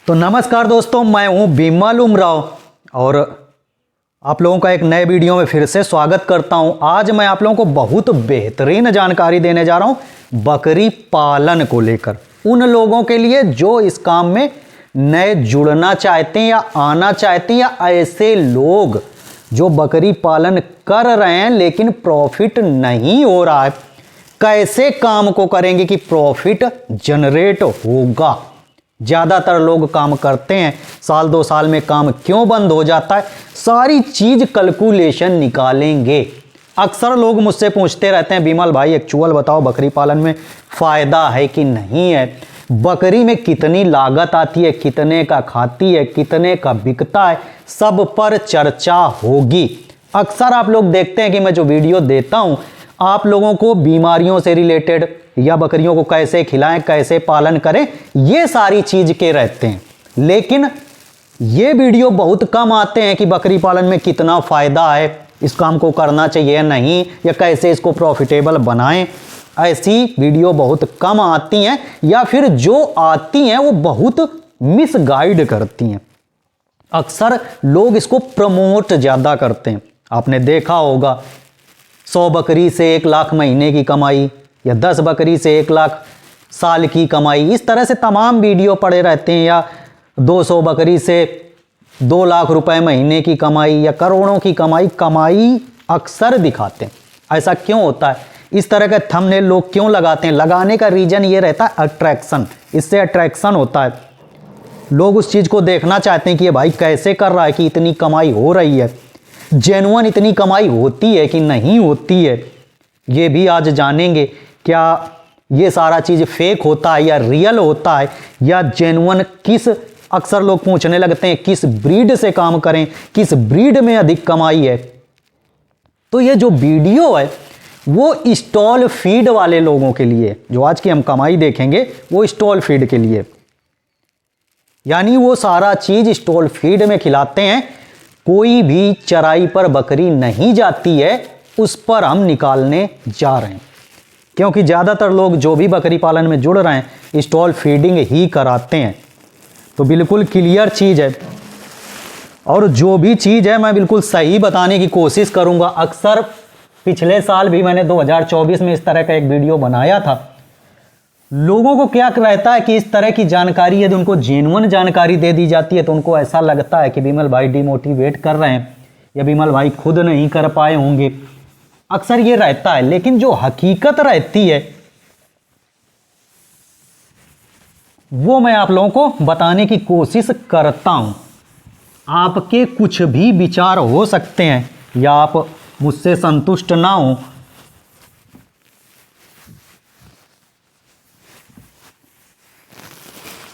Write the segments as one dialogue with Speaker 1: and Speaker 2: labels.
Speaker 1: तो नमस्कार दोस्तों, मैं हूं बिमल उमराव और आप लोगों का एक नए वीडियो में फिर से स्वागत करता हूं। आज मैं आप लोगों को बहुत बेहतरीन जानकारी देने जा रहा हूं बकरी पालन को लेकर, उन लोगों के लिए जो इस काम में नए जुड़ना चाहते हैं या आना चाहते हैं, या ऐसे लोग जो बकरी पालन कर रहे हैं लेकिन प्रॉफिट नहीं हो रहा है। कैसे काम को करेंगे कि प्रॉफिट जनरेट होगा। ज़्यादातर लोग काम करते हैं, साल 2 साल में काम क्यों बंद हो जाता है, सारी चीज़ कैलकुलेशन निकालेंगे। अक्सर लोग मुझसे पूछते रहते हैं, बिमल भाई एक्चुअल बताओ बकरी पालन में फ़ायदा है कि नहीं है, बकरी में कितनी लागत आती है, कितने का खाती है, कितने का बिकता है, सब पर चर्चा होगी। अक्सर आप लोग देखते हैं कि मैं जो वीडियो देता हूँ आप लोगों को बीमारियों से रिलेटेड या बकरियों को कैसे खिलाएं, कैसे पालन करें, ये सारी चीज के रहते हैं। लेकिन ये वीडियो बहुत कम आते हैं कि बकरी पालन में कितना फायदा है, इस काम को करना चाहिए या नहीं, या कैसे इसको प्रॉफिटेबल बनाएं। ऐसी वीडियो बहुत कम आती हैं, या फिर जो आती हैं वो बहुत मिसगाइड करती हैं। अक्सर लोग इसको प्रमोट ज्यादा करते हैं। आपने देखा होगा 100 बकरी से 1 लाख महीने की कमाई, या 10 बकरी से 1 लाख साल की कमाई, इस तरह से तमाम वीडियो पड़े रहते हैं। या 200 बकरी से 2 लाख रुपए महीने की कमाई या करोड़ों की कमाई अक्सर दिखाते हैं। ऐसा क्यों होता है? इस तरह के थंबनेल लोग क्यों लगाते हैं? लगाने का रीजन ये रहता है अट्रैक्शन। इससे अट्रैक्शन होता है, लोग उस चीज़ को देखना चाहते हैं कि ये भाई कैसे कर रहा है कि इतनी कमाई हो रही है, जेन्युइन इतनी कमाई होती है कि नहीं होती है, ये भी आज जानेंगे। क्या ये सारा चीज़ फेक होता है या रियल होता है, या जेन्युइन किस, अक्सर लोग पूछने लगते हैं किस ब्रीड से काम करें, किस ब्रीड में अधिक कमाई है। तो ये जो वीडियो है वो स्टॉल फीड वाले लोगों के लिए, जो आज की हम कमाई देखेंगे वो स्टॉल फीड के लिए, यानी वो सारा चीज़ स्टॉल फीड में खिलाते हैं। कोई भी चराई पर बकरी नहीं जाती है, उस पर हम निकालने जा रहे हैं। क्योंकि ज़्यादातर लोग जो भी बकरी पालन में जुड़ रहे हैं स्टॉल फीडिंग ही कराते हैं। तो बिल्कुल क्लियर चीज़ है, और जो भी चीज़ है मैं बिल्कुल सही बताने की कोशिश करूंगा। अक्सर पिछले साल भी मैंने 2024 में इस तरह का एक वीडियो बनाया था। लोगों को क्या रहता है कि इस तरह की जानकारी यदि उनको जेन्युइन जानकारी दे दी जाती है तो उनको ऐसा लगता है कि बिमल भाई डिमोटिवेट कर रहे हैं, या बिमल भाई खुद नहीं कर पाए होंगे। अक्सर ये रहता है, लेकिन जो हकीकत रहती है वो मैं आप लोगों को बताने की कोशिश करता हूं। आपके कुछ भी विचार हो सकते हैं या आप मुझसे संतुष्ट ना हो,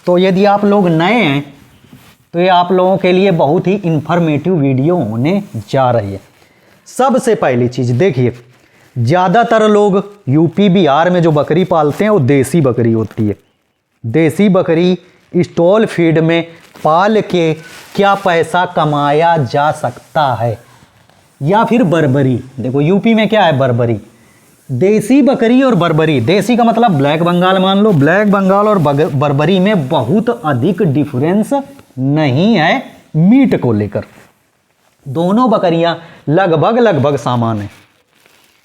Speaker 1: तो यदि आप लोग नए हैं तो ये आप लोगों के लिए बहुत ही इंफॉर्मेटिव वीडियो होने जा रही है। सबसे पहली चीज़ देखिए, ज़्यादातर लोग यूपी बिहार में जो बकरी पालते हैं वो देसी बकरी होती है। देसी बकरी स्टॉल फीड में पाल के क्या पैसा कमाया जा सकता है, या फिर बर्बरी। देखो यूपी में क्या है, बर्बरी। देसी बकरी और बर्बरी, देसी का मतलब ब्लैक बंगाल मान लो, ब्लैक बंगाल और बर्बरी में बहुत अधिक डिफरेंस नहीं है मीट को लेकर। दोनों बकरियां लगभग समान है,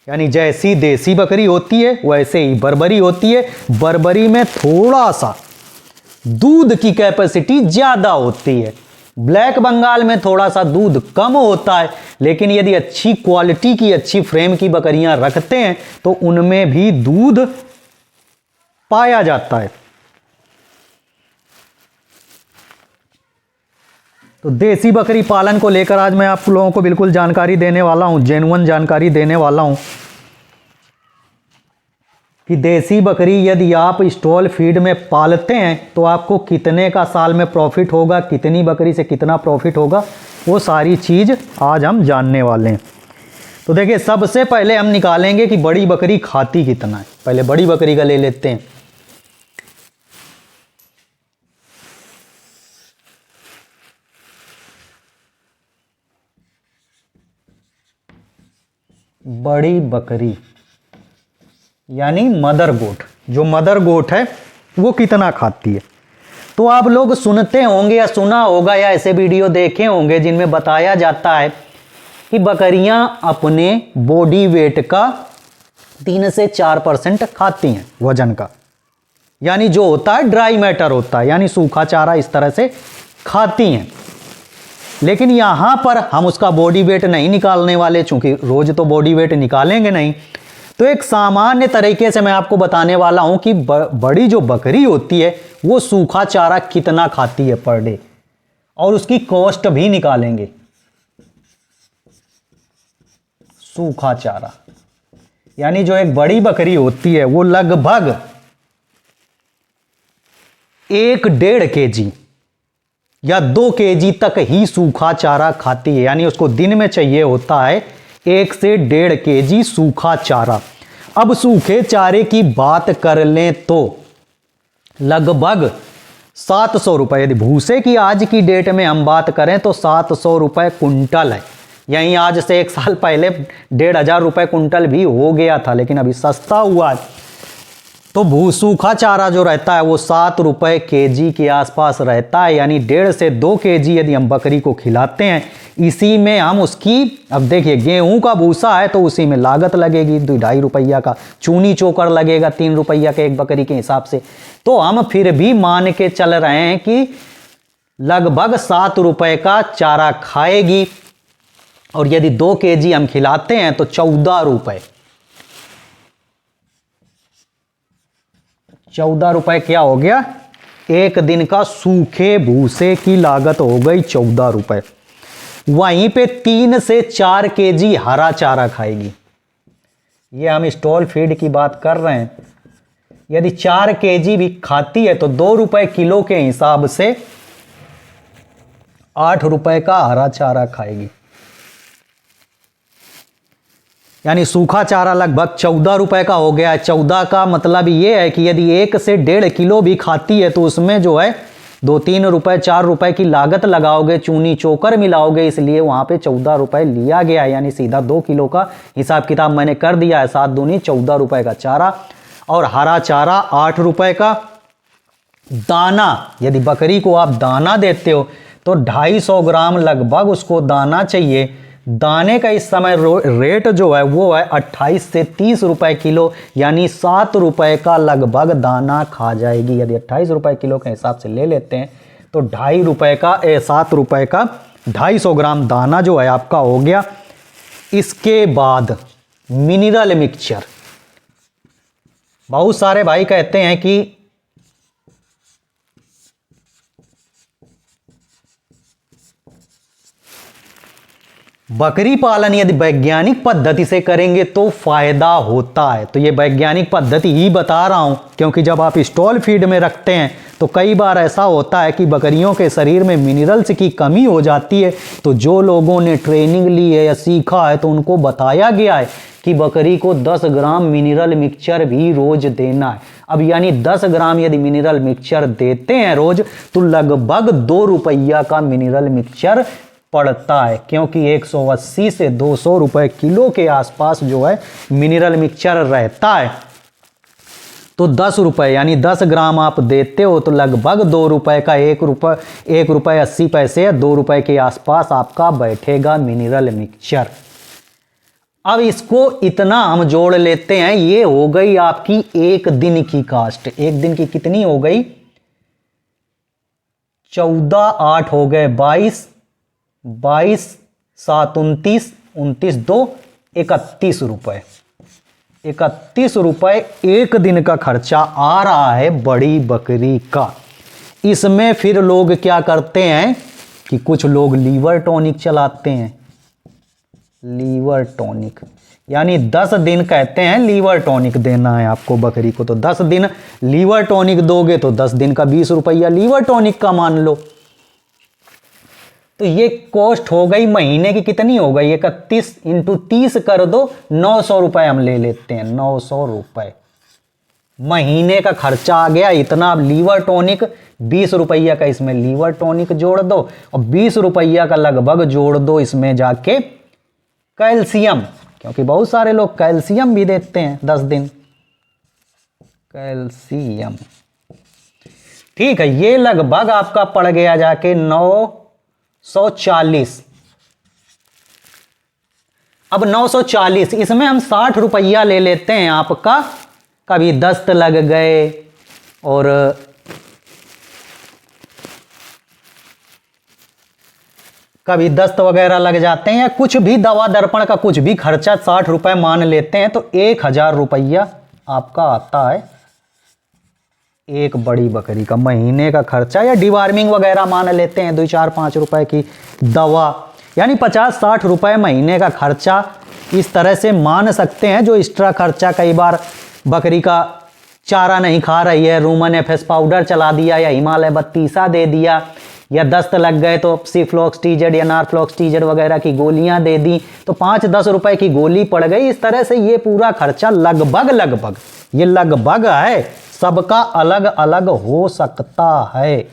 Speaker 1: यानी जैसी देसी बकरी होती है वैसे ही बर्बरी होती है। बर्बरी में थोड़ा सा दूध की कैपेसिटी ज़्यादा होती है, ब्लैक बंगाल में थोड़ा सा दूध कम होता है। लेकिन यदि अच्छी क्वालिटी की, अच्छी फ्रेम की बकरियां रखते हैं तो उनमें भी दूध पाया जाता है। तो देसी बकरी पालन को लेकर आज मैं आप लोगों को बिल्कुल जानकारी देने वाला हूं, जेन्युइन जानकारी देने वाला हूं कि देसी बकरी यदि आप स्टॉल फीड में पालते हैं तो आपको कितने का साल में प्रॉफिट होगा, कितनी बकरी से कितना प्रॉफिट होगा, वो सारी चीज़ आज हम जानने वाले हैं। तो देखिए, सबसे पहले हम निकालेंगे कि बड़ी बकरी खाती कितना है। पहले बड़ी बकरी का ले लेते हैं। बड़ी बकरी यानी मदर गोट, जो मदर गोट है वो कितना खाती है। तो आप लोग सुनते होंगे या सुना होगा या ऐसे वीडियो देखे होंगे जिनमें बताया जाता है कि बकरियां अपने बॉडी वेट का 3 से 4% खाती हैं वजन का, यानी जो होता है ड्राई मैटर होता है, यानी सूखा चारा इस तरह से खाती हैं। लेकिन यहां पर हम उसका बॉडी वेट नहीं निकालने वाले, चूंकि रोज तो बॉडी वेट निकालेंगे नहीं। तो एक सामान्य तरीके से मैं आपको बताने वाला हूं कि बड़ी जो बकरी होती है वो सूखा चारा कितना खाती है पर डे, और उसकी कॉस्ट भी निकालेंगे। सूखा चारा यानी जो एक बड़ी बकरी होती है वो लगभग 1-1.5 kg या 2 kg तक ही सूखा चारा खाती है, यानी उसको दिन में चाहिए होता है 1 से 1.5 kg सूखा चारा। अब सूखे चारे की बात कर लें तो लगभग 700 रुपये, यदि भूसे की आज की डेट में हम बात करें तो 700 रुपये कुंटल है। यहीं आज से 1 साल पहले 1,500 रुपये कुंटल भी हो गया था, लेकिन अभी सस्ता हुआ है। तो सूखा चारा जो रहता है वो 7 रुपये kg के आसपास रहता है, यानी 1.5 से 2 kg यदि हम बकरी को खिलाते हैं। इसी में हम उसकी, अब देखिए गेहूं का भूसा है तो उसी में लागत लगेगी 2-2.5 रुपया का, चूनी चोकर लगेगा 3 रुपया के एक बकरी के हिसाब से। तो हम फिर भी मान के चल रहे हैं कि लगभग 7 रुपये का चारा खाएगी, और यदि 2 kg हम खिलाते हैं तो 14 रुपये। 14 रुपये क्या हो गया? एक दिन का सूखे भूसे की लागत हो गई 14 रुपये। वहीं पे 3 से 4 kg हरा चारा खाएगी। ये हम स्टॉल फीड की बात कर रहे हैं। यदि 4 kg भी खाती है तो 2 रुपये किलो के हिसाब से 8 रुपये का हरा चारा खाएगी, यानी सूखा चारा लगभग 14 रुपये का हो गया है। 14 का मतलब ये है कि यदि 1 से 1.5 किलो भी खाती है तो उसमें जो है 2-3 रुपये 4 रुपये की लागत लगाओगे, चूनी चोकर मिलाओगे, इसलिए वहाँ पे 14 रुपये लिया गया है, यानी सीधा 2 किलो का हिसाब किताब मैंने कर दिया है। 7 दूनी 14 रुपये का चारा, और हरा चारा 8 रुपये का। दाना, यदि बकरी को आप दाना देते हो तो 250 ग्राम लगभग उसको दाना चाहिए। दाने का इस समय रेट जो है वो है 28 से 30 रुपए किलो, यानी 7 रुपए का लगभग दाना खा जाएगी। यदि 28 रुपए किलो के हिसाब से ले लेते हैं तो 2.5 रुपये का 7 रुपये का 250 ग्राम दाना जो है आपका हो गया। इसके बाद मिनरल मिक्सचर, बहुत सारे भाई कहते हैं कि बकरी पालन यदि वैज्ञानिक पद्धति से करेंगे तो फायदा होता है। तो ये वैज्ञानिक पद्धति ही बता रहा हूं, क्योंकि जब आप स्टॉल फीड में रखते हैं तो कई बार ऐसा होता है कि बकरियों के शरीर में मिनरल्स की कमी हो जाती है। तो जो लोगों ने ट्रेनिंग ली है या सीखा है तो उनको बताया गया है कि बकरी को 10 ग्राम मिनरल मिक्सचर भी रोज देना है। अब यानी 10 ग्राम यदि मिनरल मिक्सचर देते हैं रोज तो लगभग 2 रुपया का मिनरल मिक्सचर पड़ता है, क्योंकि 180 से 200 रुपए किलो के आसपास जो है मिनरल मिक्सचर रहता है। तो 10 रुपए यानी 10 ग्राम आप देते हो तो लगभग 2 रुपए का 1 रुपये 80 पैसे या 2 रुपए के आसपास आपका बैठेगा मिनरल मिक्सचर। अब इसको इतना हम जोड़ लेते हैं, ये हो गई आपकी एक दिन की कास्ट। एक दिन की कितनी हो गई? 14 8 हो गए 22, 22 7 29, 29 2 31 रुपए। 31 रुपए एक दिन का खर्चा आ रहा है बड़ी बकरी का। इसमें फिर लोग क्या करते हैं कि कुछ लोग लीवर टॉनिक चलाते हैं। लीवर टॉनिक यानी 10 दिन कहते हैं लीवर टॉनिक देना है आपको बकरी को, तो 10 दिन लीवर टॉनिक दोगे तो 10 दिन का 20 रुपया लीवर टॉनिक का मान लो। तो ये कॉस्ट हो गई महीने की, कितनी हो गई? 31 × 30 कर दो, 900 रुपए हम ले लेते हैं। 900 रुपए महीने का खर्चा आ गया इतना। अब लीवर टॉनिक 20 रुपया का इसमें लीवर टॉनिक जोड़ दो, और 20 रुपया का लगभग जोड़ दो इसमें जाके कैल्शियम, क्योंकि बहुत सारे लोग कैल्शियम भी देते हैं 10 दिन। कैल्शियम ठीक है, ये लगभग आपका पड़ गया जाके 940। अब 940 इसमें हम 60 रुपया ले लेते हैं आपका, कभी दस्त लग गए और कभी दस्त वगैरह लग जाते हैं या कुछ भी दवा दर्पण का कुछ भी खर्चा 60 रुपए मान लेते हैं तो 1000 रुपया आपका आता है एक बड़ी बकरी का महीने का खर्चा। या डिवार्मिंग वगैरह मान लेते हैं 2 4 5 रुपए की दवा, यानी 50-60 रुपए महीने का खर्चा इस तरह से मान सकते हैं। जो एक्स्ट्रा खर्चा, कई बार बकरी का चारा नहीं खा रही है, रूमन एफएस पाउडर चला दिया या हिमालय बत्तीसा दे दिया, या दस्त लग गए तो सिफ्लॉक्सटीजेड या नारफ्लॉक्सटीजेड वगैरह की गोलियां दे दी तो 5-10 रुपए की गोली पड़ गई। इस तरह से ये पूरा खर्चा लगभग ये लगभग है, सबका अलग अलग हो सकता है।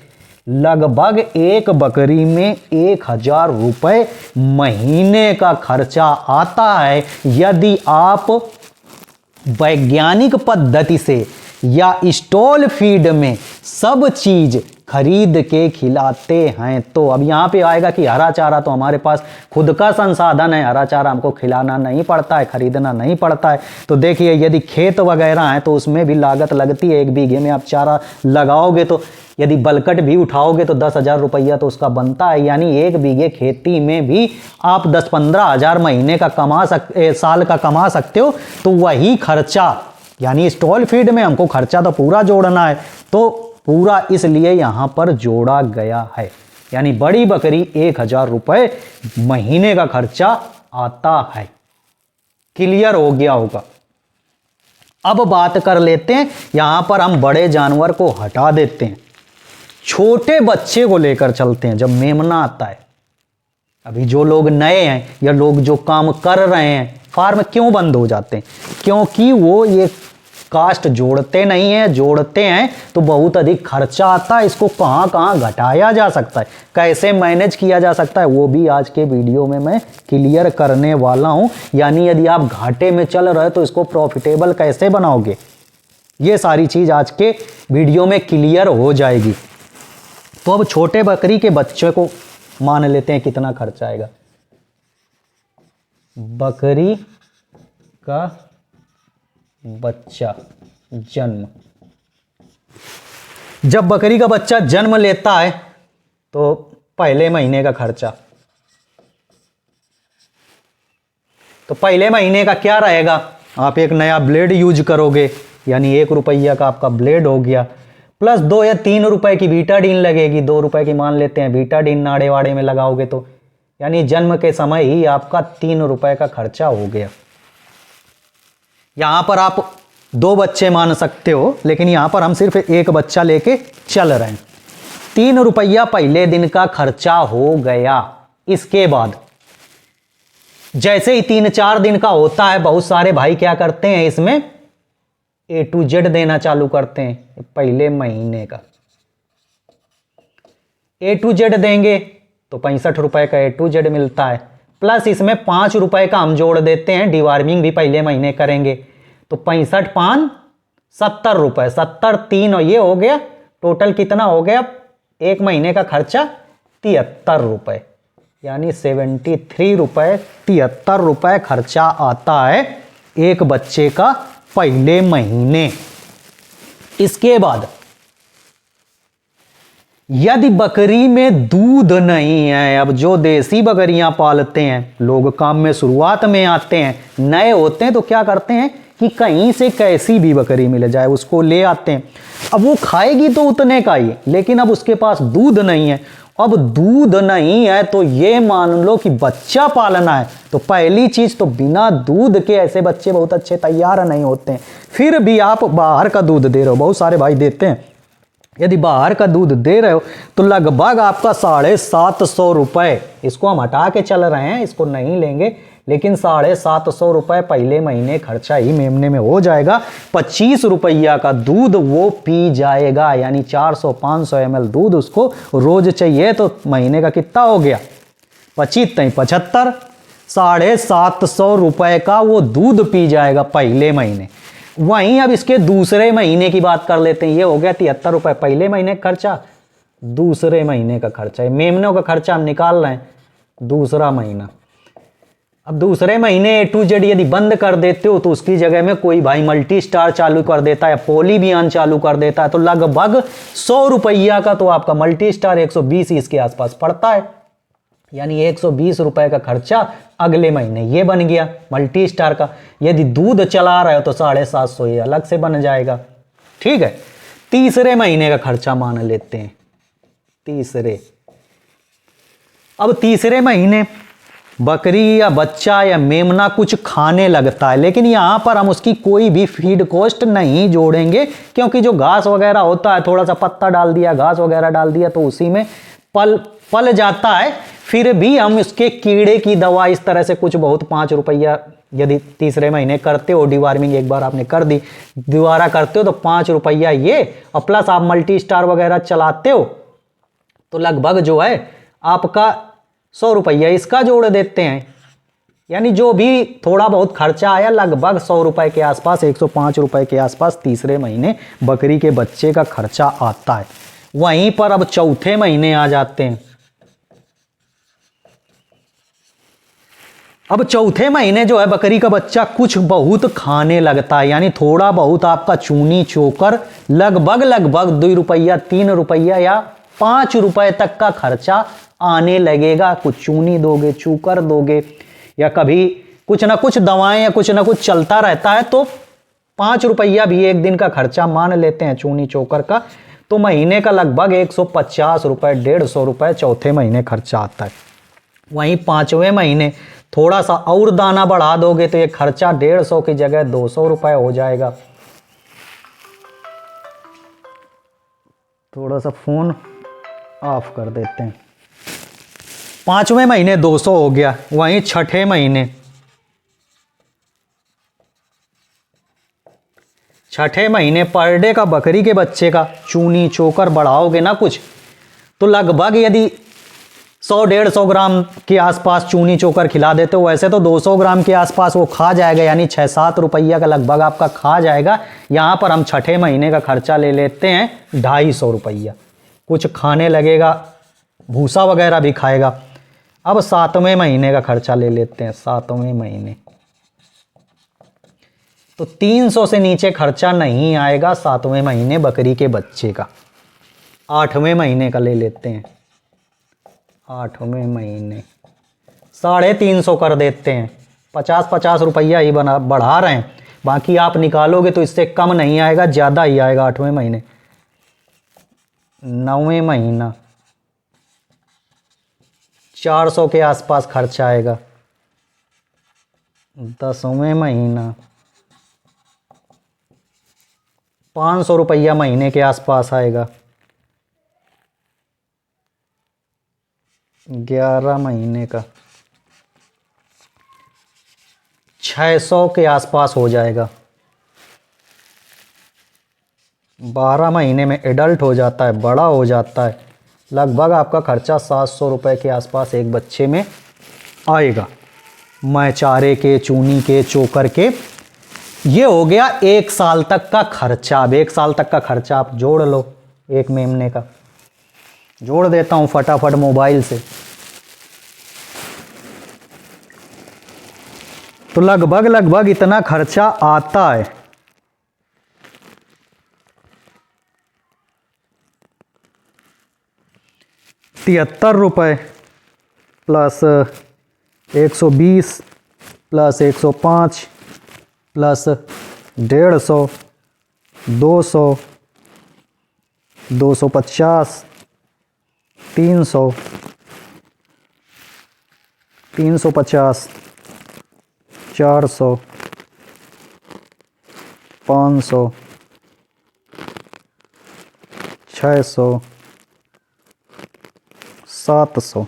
Speaker 1: लगभग एक बकरी में 1000 रुपए महीने का खर्चा आता है यदि आप वैज्ञानिक पद्धति से या स्टॉल फीड में सब चीज खरीद के खिलाते हैं। तो अब यहाँ पे आएगा कि हरा चारा तो हमारे पास खुद का संसाधन है, हरा चारा हमको खिलाना नहीं पड़ता है, खरीदना नहीं पड़ता है। तो देखिए यदि खेत वगैरह है तो उसमें भी लागत लगती है। 1 बीघे में आप चारा लगाओगे तो यदि बलकट भी उठाओगे तो 10,000 रुपया तो उसका बनता है। यानी 1 बीघे खेती में भी आप 10-15 हज़ार महीने का साल का कमा सकते हो। तो वही खर्चा, यानी स्टॉल फीड में हमको खर्चा तो पूरा जोड़ना है, तो पूरा इसलिए यहां पर जोड़ा गया है। यानी बड़ी बकरी 1000 रुपए महीने का खर्चा आता है। क्लियर हो गया होगा। अब बात कर लेते हैं, यहां पर हम बड़े जानवर को हटा देते हैं, छोटे बच्चे को लेकर चलते हैं। जब मेमना आता है, अभी जो लोग नए हैं या लोग जो काम कर रहे हैं, फार्म क्यों बंद हो जाते हैं? क्योंकि वो ये कास्ट जोड़ते नहीं है, जोड़ते हैं तो बहुत अधिक खर्चा आता है। इसको कहां कहां घटाया जा सकता है, कैसे मैनेज किया जा सकता है, वो भी आज के वीडियो में मैं क्लियर करने वाला हूं। यानी यदि आप घाटे में चल रहे तो इसको प्रॉफिटेबल कैसे बनाओगे, ये सारी चीज आज के वीडियो में क्लियर हो जाएगी। तो अब छोटे बकरी के बच्चे को मान लेते हैं कितना खर्चा आएगा। बकरी का बच्चा जन्म, जब बकरी का बच्चा जन्म लेता है तो पहले महीने का खर्चा, तो पहले महीने का क्या रहेगा? आप एक नया ब्लेड यूज करोगे, यानी 1 रुपया का आपका ब्लेड हो गया, प्लस 2 या 3 रुपए की बीटाडीन लगेगी। 2 रुपए की मान लेते हैं बीटाडीन नाड़े वाड़े में लगाओगे तो, यानी जन्म के समय ही आपका 3 रुपए का खर्चा हो गया। यहां पर आप 2 बच्चे मान सकते हो, लेकिन यहां पर हम सिर्फ 1 बच्चा लेके चल रहे हैं। 3 रुपया पहले दिन का खर्चा हो गया। इसके बाद जैसे ही 3-4 दिन का होता है, बहुत सारे भाई क्या करते हैं, इसमें A to Z देना चालू करते हैं। पहले महीने का A to Z देंगे तो 65 रुपए का A to Z मिलता है, प्लस इसमें 5 रुपए का हम जोड़ देते हैं, डिवार्मिंग भी पहले महीने करेंगे तो 65-5 70 रुपए, 70-3 और ये हो गया टोटल कितना हो गया एक महीने का खर्चा 73 रुपए, यानी 73 रुपए 73 रुपए खर्चा आता है एक बच्चे का पहले महीने। इसके बाद यदि बकरी में दूध नहीं है, अब जो देसी बकरियां पालते हैं लोग, काम में शुरुआत में आते हैं, नए होते हैं तो क्या करते हैं कि कहीं से कैसी भी बकरी मिल जाए उसको ले आते हैं। अब वो खाएगी तो उतने का ही, लेकिन अब उसके पास दूध नहीं है। अब दूध नहीं है तो ये मान लो कि बच्चा पालना है, तो पहली चीज तो बिना दूध के ऐसे बच्चे बहुत अच्छे तैयार नहीं होते हैं। फिर भी आप बाहर का दूध दे रहे हो, बहुत सारे भाई देते हैं, यदि बाहर का दूध दे रहे हो तो लगभग आपका 750 रुपए, इसको हम हटा के चल रहे हैं, इसको नहीं लेंगे, लेकिन 750 रुपए पहले महीने खर्चा ही मेमने में हो जाएगा। 25 रुपया का दूध वो पी जाएगा, यानी 400-500 ml दूध उसको रोज चाहिए। तो महीने का कितना हो गया, 75, 750 रुपए का वो दूध पी जाएगा पहले महीने। वहीं अब इसके दूसरे महीने की बात कर लेते हैं। ये हो गया 73 रुपये पहले महीने का खर्चा, दूसरे महीने का खर्चा। मेमनों का खर्चा हम निकाल रहे हैं दूसरा महीना। अब दूसरे महीने A to Z यदि बंद कर देते हो तो उसकी जगह में कोई भाई मल्टी स्टार चालू कर देता है, पॉलीबियान चालू कर देता है, तो लगभग 100 रुपया का तो आपका मल्टी स्टार 120 इसके आसपास पड़ता है। यानी 120 रुपए का खर्चा अगले महीने ये बन गया मल्टी स्टार का। यदि दूध चला रहे हो तो 750 ये अलग से बन जाएगा। ठीक है, तीसरे महीने का खर्चा मान लेते हैं। अब तीसरे महीने बकरी या बच्चा या मेमना कुछ खाने लगता है, लेकिन यहां पर हम उसकी कोई भी फीड कॉस्ट नहीं जोड़ेंगे, क्योंकि जो घास वगैरह होता है, थोड़ा सा पत्ता डाल दिया, घास वगैरह डाल दिया, तो उसी में पल जाता है। फिर भी हम इसके कीड़े की दवा इस तरह से कुछ बहुत 5 रुपया यदि तीसरे महीने करते हो, डिवार्मिंग एक बार आपने कर दी, दोबारा करते हो तो 5 रुपया ये, और प्लस आप मल्टी स्टार वगैरह चलाते हो तो लगभग जो है आपका 100 रुपया इसका जोड़ देते हैं। यानी जो भी थोड़ा बहुत खर्चा आया लगभग 100 रुपए के आसपास, 105 रुपए के आसपास तीसरे महीने बकरी के बच्चे का खर्चा आता है। वहीं पर अब चौथे महीने आ जाते हैं। अब चौथे महीने जो है बकरी का बच्चा कुछ बहुत खाने लगता है, यानी थोड़ा बहुत आपका चूनी चोकर लगभग 2 रुपया 3 रुपया या 5 रुपए तक का खर्चा आने लगेगा। कुछ चूनी दोगे, चूकर दोगे, या कभी कुछ ना कुछ दवाएं या कुछ ना कुछ चलता रहता है, तो 5 रुपया भी एक दिन का खर्चा मान लेते हैं चूनी चोकर का, तो महीने का लगभग 150 रुपए 150 रुपए चौथे महीने खर्चा आता है। वहीं पांचवें महीने थोड़ा सा और दाना बढ़ा दोगे तो ये खर्चा 150 की जगह 200 रुपए हो जाएगा। थोड़ा सा फोन ऑफ कर देते हैं। पांचवें महीने 200 हो गया। वहीं छठे महीने पर डे का बकरी के बच्चे का चूनी चोकर बढ़ाओगे ना कुछ, तो लगभग यदि 100-150 ग्राम के आसपास चूनी चोकर खिला देते हो, वैसे तो 200 ग्राम के आसपास वो खा जाएगा, यानी 6-7 रुपया का लगभग आपका खा जाएगा। यहाँ पर हम छठे महीने का खर्चा ले लेते हैं 250 रुपया। कुछ खाने लगेगा, भूसा वगैरह भी खाएगा। अब सातवें महीने का खर्चा ले लेते हैं। सातवें महीने तो 300 से नीचे खर्चा नहीं आएगा सातवें महीने बकरी के बच्चे का। आठवें महीने का ले लेते हैं। आठवें महीने 350 कर देते हैं। 50-50 रुपया ही बढ़ा रहे हैं, बाकी आप निकालोगे तो इससे कम नहीं आएगा, ज़्यादा ही आएगा आठवें महीने। नौवें महीना 400 के आसपास खर्चा आएगा। 10वें महीना 500 रुपया महीने के आसपास आएगा। 11 महीने का 600 के आसपास हो जाएगा। 12 महीने में एडल्ट हो जाता है, बड़ा हो जाता है, लगभग आपका खर्चा 700 रुपए के आसपास एक बच्चे में आएगा। मैं चारे के, चूनी के, चोकर के, ये हो गया 1 साल तक का खर्चा। अब 1 साल तक का खर्चा आप जोड़ लो, एक मेमने का जोड़ देता हूं फटाफट मोबाइल से। तो लगभग इतना खर्चा आता है। ₹73 प्लस 120 प्लस 105 प्लस 150, 200, 250, 300, 350, 400, 500, 600, 700,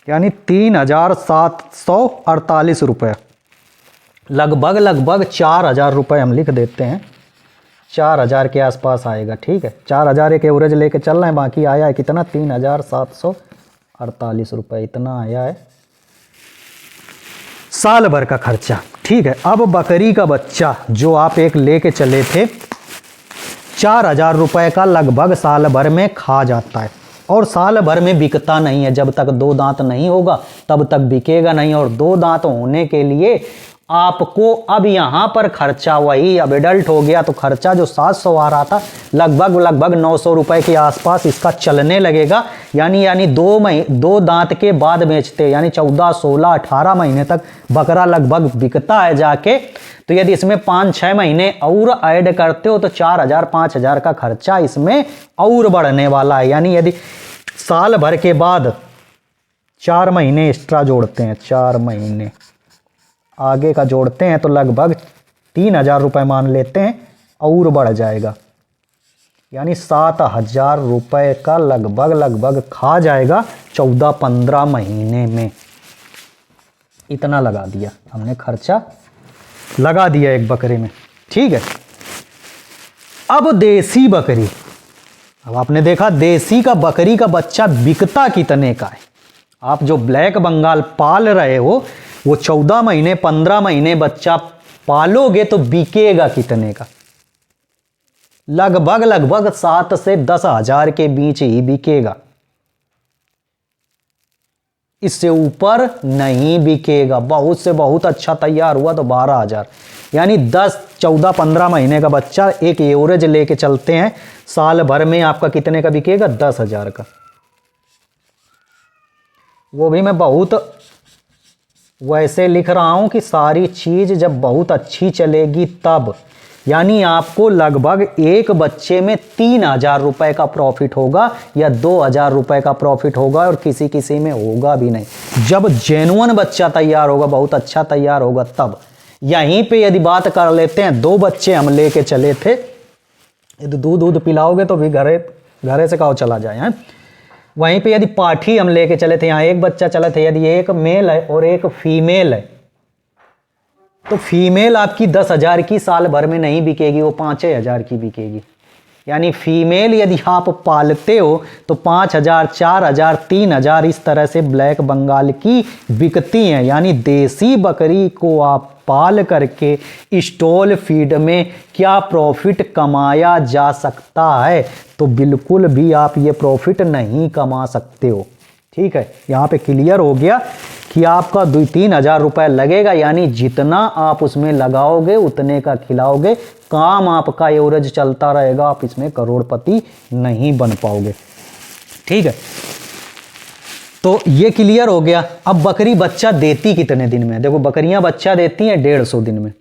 Speaker 1: यानी 3748 रुपये। लगभग 4000 रुपये हम लिख देते हैं। 4000 के आसपास आएगा। ठीक है, 4000 एक एवरेज लेके चल रहे हैं। बाकी आया है कितना? 3748 रुपये इतना आया है साल भर का खर्चा। ठीक है, अब बकरी का बच्चा जो आप एक लेके चले थे 4,000 रुपये का लगभग साल भर में खा जाता है और साल भर में बिकता नहीं है। जब तक 2 दांत नहीं होगा तब तक बिकेगा नहीं, और 2 दांत होने के लिए आपको अब यहाँ पर खर्चा वही, अब एडल्ट हो गया तो खर्चा जो 700 आ रहा था लगभग 900 रुपए के आसपास इसका चलने लगेगा। यानी 2 दांत के बाद बेचते, यानी 14, 16, 18 महीने तक बकरा लगभग बिकता है जाके। तो यदि इसमें 5-6 महीने और ऐड करते हो तो 4,000 5,000 का खर्चा इसमें और बढ़ने वाला है। यानी यदि साल भर के बाद 4 महीने एक्स्ट्रा जोड़ते हैं, 4 महीने आगे का जोड़ते हैं तो लगभग 3,000 रुपये मान लेते हैं और बढ़ जाएगा, यानी 7,000 रुपये का लगभग खा जाएगा 14-15 महीने में। इतना लगा दिया हमने, खर्चा लगा दिया एक बकरे में। ठीक है, अब देसी बकरी, अब आपने देखा देसी का बकरी का बच्चा बिकता कितने का है। आप जो ब्लैक बंगाल पाल रहे हो वो 14 महीने 15 महीने बच्चा पालोगे तो बिकेगा कितने का? लगभग 7 से 10 हजार के बीच ही बिकेगा, इससे ऊपर नहीं बिकेगा। बहुत से बहुत अच्छा तैयार हुआ तो 12,000, यानी 10, 14, 15 महीने का बच्चा एक एवरेज लेके चलते हैं, साल भर में आपका कितने का बिकेगा? 10,000 का। वो भी मैं बहुत वैसे लिख रहा हूं कि सारी चीज जब बहुत अच्छी चलेगी तब, यानी आपको लगभग एक बच्चे में 3,000 रुपए का प्रॉफिट होगा या 2,000 रुपए का प्रॉफिट होगा, और किसी किसी में होगा भी नहीं। जब जेन्युइन बच्चा तैयार होगा, बहुत अच्छा तैयार होगा तब। यहीं पे यदि बात कर लेते हैं, 2 बच्चे हम लेके चले थे, यदि दूध पिलाओगे तो भी घरे से कहो चला जाए हैं। वहीं पे यदि पाठी हम लेके चले थे, यहाँ एक बच्चा चला था, यदि एक मेल है और एक फीमेल है तो फीमेल आपकी 10,000 की साल भर में नहीं बिकेगी, वो 5,000 की बिकेगी। यानी फीमेल यदि आप पालते हो तो 5,000, 4,000, 3,000 इस तरह से ब्लैक बंगाल की बिकती हैं। यानी देसी बकरी को आप पाल करके स्टॉल फीड में क्या प्रॉफिट कमाया जा सकता है? तो बिल्कुल भी आप ये प्रॉफिट नहीं कमा सकते हो। ठीक है, यहाँ पे क्लियर हो गया कि आपका 2-3 हजार रुपये लगेगा, यानी जितना आप उसमें लगाओगे उतने का खिलाओगे, काम आपका एवरेज चलता रहेगा, आप इसमें करोड़पति नहीं बन पाओगे। ठीक है, तो ये क्लियर हो गया। अब बकरी बच्चा देती कितने दिन में? देखो बकरियां बच्चा देती हैं 150 दिन में,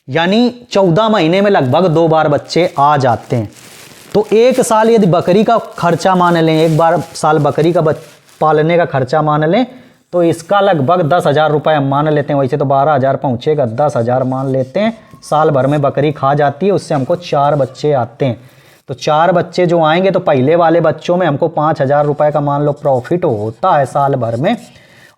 Speaker 1: यानी 14 महीने में लगभग 2 बार बच्चे आ जाते हैं। तो एक साल यदि बकरी का खर्चा मान लें, एक बार साल बकरी का पालने का खर्चा मान लें तो इसका लगभग 10,000 रुपये हम मान लेते हैं। वैसे तो 12,000 पहुंचेगा, 10,000 मान लेते हैं। साल भर में बकरी खा जाती है, उससे हमको 4 बच्चे आते हैं। तो 4 बच्चे जो आएंगे तो पहले वाले बच्चों में हमको 5,000 रुपये का मान लो प्रॉफिट होता है साल भर में,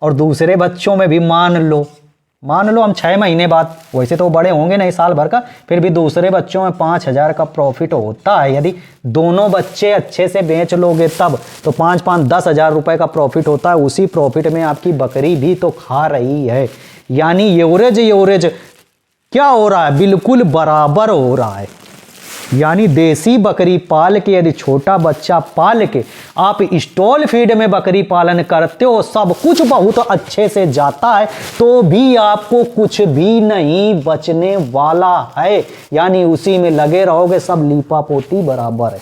Speaker 1: और दूसरे बच्चों में भी मान लो हम 6 महीने बाद, वैसे तो बड़े होंगे नहीं साल भर का, फिर भी दूसरे बच्चों में 5,000 का प्रॉफिट होता है। यदि दोनों बच्चे अच्छे से बेच लोगे तब तो 5-5 10,000 रुपये का प्रॉफिट होता है। उसी प्रॉफिट में आपकी बकरी भी तो खा रही है, यानी एवरेज क्या हो रहा है? बिल्कुल बराबर हो रहा है। यानी देसी बकरी पाल के यदि छोटा बच्चा पाल के आप स्टॉल फीड में बकरी पालन करते हो, सब कुछ बहुत अच्छे से जाता है, तो भी आपको कुछ भी नहीं बचने वाला है। यानी उसी में लगे रहोगे, सब लीपा पोती बराबर है।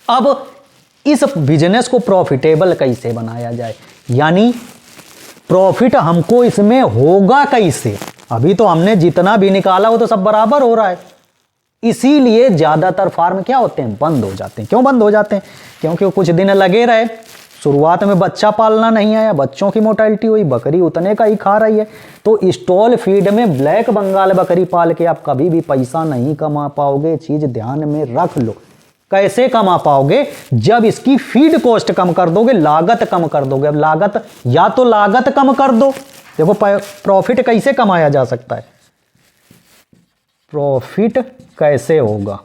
Speaker 1: अब इस बिजनेस को प्रॉफिटेबल कैसे बनाया जाए, यानी प्रॉफिट हमको इसमें होगा कैसे? अभी तो हमने जितना भी निकाला वो तो सब बराबर हो रहा है। इसीलिए ज्यादातर फार्म क्या होते हैं? बंद हो जाते हैं। क्यों बंद हो जाते हैं? क्योंकि वो कुछ दिन लगे रहे, शुरुआत में बच्चा पालना नहीं आया, बच्चों की मोर्टेलिटी हुई, बकरी उतने का ही खा रही है। तो स्टॉल फीड में ब्लैक बंगाल बकरी पाल के आप कभी भी पैसा नहीं कमा पाओगे। चीज ध्यान में रख लो। कैसे कमा पाओगे? जब इसकी फीड कॉस्ट कम कर दोगे, लागत कम कर दोगे। अब लागत, या तो लागत कम कर दो। देखो प्रॉफिट कैसे कमाया जा सकता है, प्रॉफिट कैसे होगा?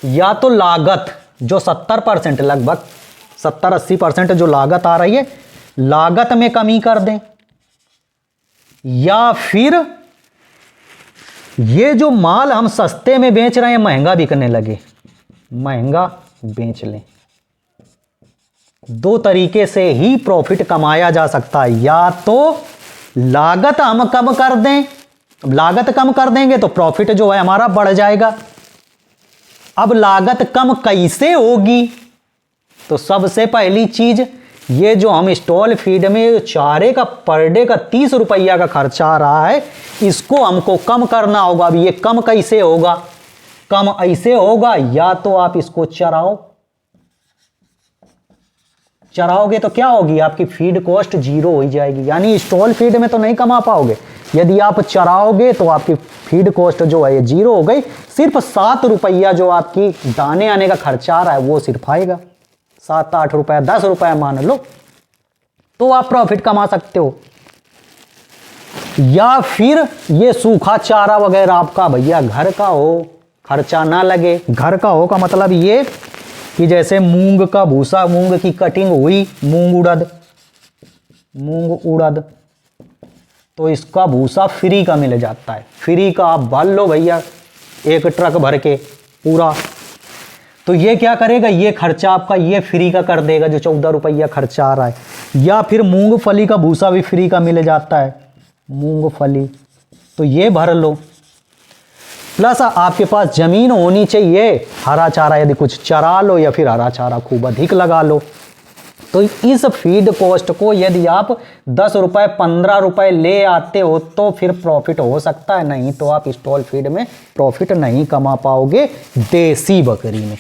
Speaker 1: या तो लागत जो 70% लगभग 70-80% जो लागत आ रही है, लागत में कमी कर दें, या फिर ये जो माल हम सस्ते में बेच रहे हैं महंगा बिकने लगे, महंगा बेच लें। दो तरीके से ही प्रॉफिट कमाया जा सकता है, या तो लागत हम कम कर दें, लागत कम कर देंगे तो प्रॉफिट जो है हमारा बढ़ जाएगा। अब लागत कम कैसे होगी? तो सबसे पहली चीज, ये जो हम स्टॉल फीड में चारे का पर डे का 30 रुपया का खर्चा आ रहा है, इसको हमको कम करना होगा। अब ये कम कैसे होगा? कम ऐसे होगा, या तो आप इसको चराओगे तो क्या होगी, आपकी फीड कॉस्ट जीरो हो जाएगी, यानी स्टॉल फीड में तो नहीं कमा पाओगे। यदि आप चराओगे तो आपकी फीड कॉस्ट जो है ये जीरो हो गई, सिर्फ 7 रुपया जो आपकी दाने आने का खर्चा आ रहा है वो सिर्फ आएगा, 7-8 रुपया 10 रुपया मान लो, तो आप प्रॉफिट कमा सकते हो। या फिर ये सूखा चारा वगैरह आपका भैया घर का हो, खर्चा ना लगे। घर का हो का मतलब ये कि जैसे मूंग का भूसा, मूंग की कटिंग हुई, मूंग उड़द, तो इसका भूसा फ्री का मिल जाता है, फ्री का आप बाल लो भैया एक ट्रक भर के पूरा। तो ये क्या करेगा, ये खर्चा आपका ये फ्री का कर देगा, जो 14 रुपया खर्चा आ रहा है। या फिर मूंगफली का भूसा भी फ्री का मिल जाता है, मूंगफली, तो ये भर लो। प्लस आपके पास जमीन होनी चाहिए, हरा चारा यदि कुछ चरा लो, या फिर हरा चारा खूब अधिक लगा लो। तो इस फीड कॉस्ट को यदि आप 10 रुपए 15 रुपए ले आते हो तो फिर प्रॉफिट हो सकता है, नहीं तो आप स्टॉल फीड में प्रॉफिट नहीं कमा पाओगे देसी बकरी में।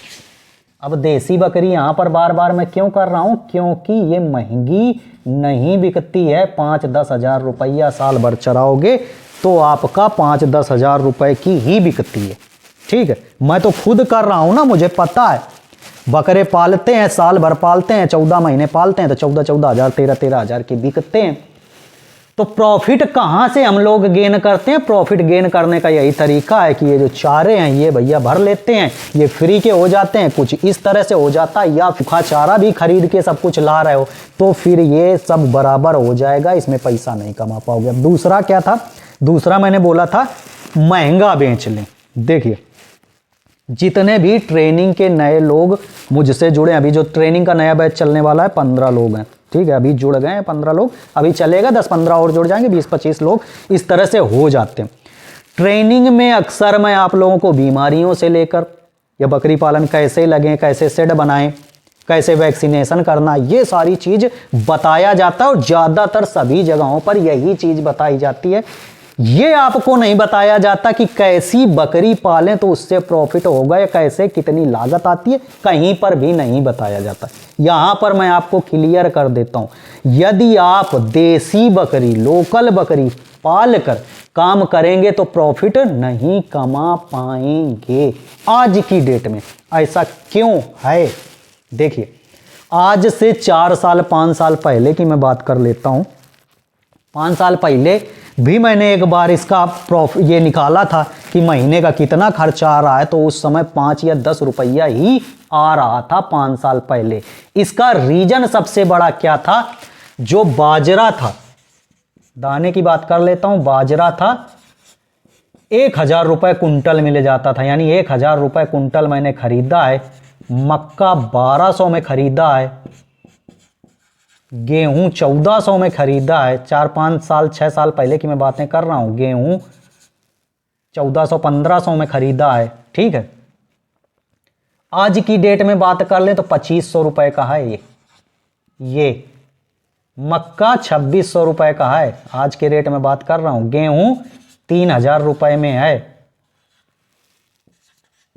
Speaker 1: अब देसी बकरी यहां पर बार बार मैं क्यों कर रहा हूं, क्योंकि ये महंगी नहीं बिकती है। 5-10 हजार रुपया साल भर चराओगे तो आपका 5-10 हजार रुपए की ही बिकती है। ठीक है, मैं तो खुद कर रहा हूं ना, मुझे पता है। बकरे पालते हैं, साल भर पालते हैं, 14 महीने पालते हैं, तो 14-14 हजार 13-13 हजार के बिकते हैं। तो प्रॉफिट कहां से हम लोग गेन करते हैं? प्रॉफिट गेन करने का यही तरीका है कि ये जो चारे हैं ये भैया भर लेते हैं, ये फ्री के हो जाते हैं, कुछ इस तरह से हो जाता है। या सूखा चारा भी खरीद के सब कुछ ला रहे हो तो फिर ये सब बराबर हो जाएगा, इसमें पैसा नहीं कमा पाओगे। अब दूसरा क्या था, दूसरा मैंने बोला था महंगा बेच लें। देखिए, जितने भी ट्रेनिंग के नए लोग मुझसे जुड़े, अभी जो ट्रेनिंग का नया बैच चलने वाला है 15 लोग हैं, ठीक है, अभी जुड़ गए हैं 15 लोग, अभी चलेगा 10-15 और जुड़ जाएंगे, 20-25 लोग इस तरह से हो जाते हैं। ट्रेनिंग में अक्सर मैं आप लोगों को बीमारियों से लेकर, या बकरी पालन कैसे लगें, कैसे शेड बनाएं, कैसे वैक्सीनेशन करना, ये सारी चीज बताया जाता है। और ज़्यादातर सभी जगहों पर यही चीज बताई जाती है। ये आपको नहीं बताया जाता कि कैसी बकरी पालें तो उससे प्रॉफिट होगा, या कैसे कितनी लागत आती है, कहीं पर भी नहीं बताया जाता। यहां पर मैं आपको क्लियर कर देता हूं, यदि आप देसी बकरी, लोकल बकरी पाल कर काम करेंगे तो प्रॉफिट नहीं कमा पाएंगे आज की डेट में। ऐसा क्यों है? देखिए, आज से 4 साल 5 साल पहले की मैं बात कर लेता हूं। 5 साल पहले भी मैंने एक बार इसका ये निकाला था कि महीने का कितना खर्चा आ रहा है, तो उस समय 5 या 10 रुपया ही आ रहा था 5 साल पहले। इसका रीजन सबसे बड़ा क्या था? जो बाजरा था, दाने की बात कर लेता हूं, बाजरा था 1000 रुपए कुंटल मिल जाता था, यानी 1000 रुपए कुंटल मैंने खरीदा है। मक्का 1200 में खरीदा है, गेहूं 1400 में खरीदा है। 4-5 साल 6 साल पहले की मैं बातें कर रहा हूं। गेहूं 1400-1500 में खरीदा है, ठीक है। आज की डेट में बात कर ले तो 2500 रुपए का है ये मक्का 2600 रुपए का है, आज के रेट में बात कर रहा हूं। गेहूं 3000 रुपए में है,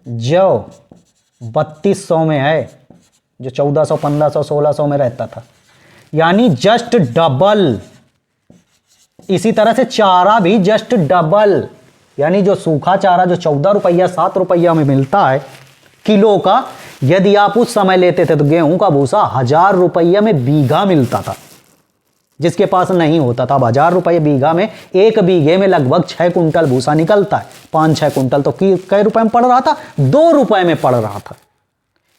Speaker 1: जौ 3200 में है, जो 1400 1500 1600 में रहता था, यानी जस्ट डबल। इसी तरह से चारा भी जस्ट डबल, यानी जो सूखा चारा जो 14 रुपया 7 रुपया में मिलता है किलो का, यदि आप उस समय लेते थे तो गेहूं का भूसा 1000 रुपया में बीघा मिलता था। जिसके पास नहीं होता था, अब 1000 रुपये बीघा में, एक बीघे में लगभग 6 कुंटल भूसा निकलता है। 5-6 कुंटल तो कई रुपए में पड़ रहा था? 2 रुपए में पड़ रहा था,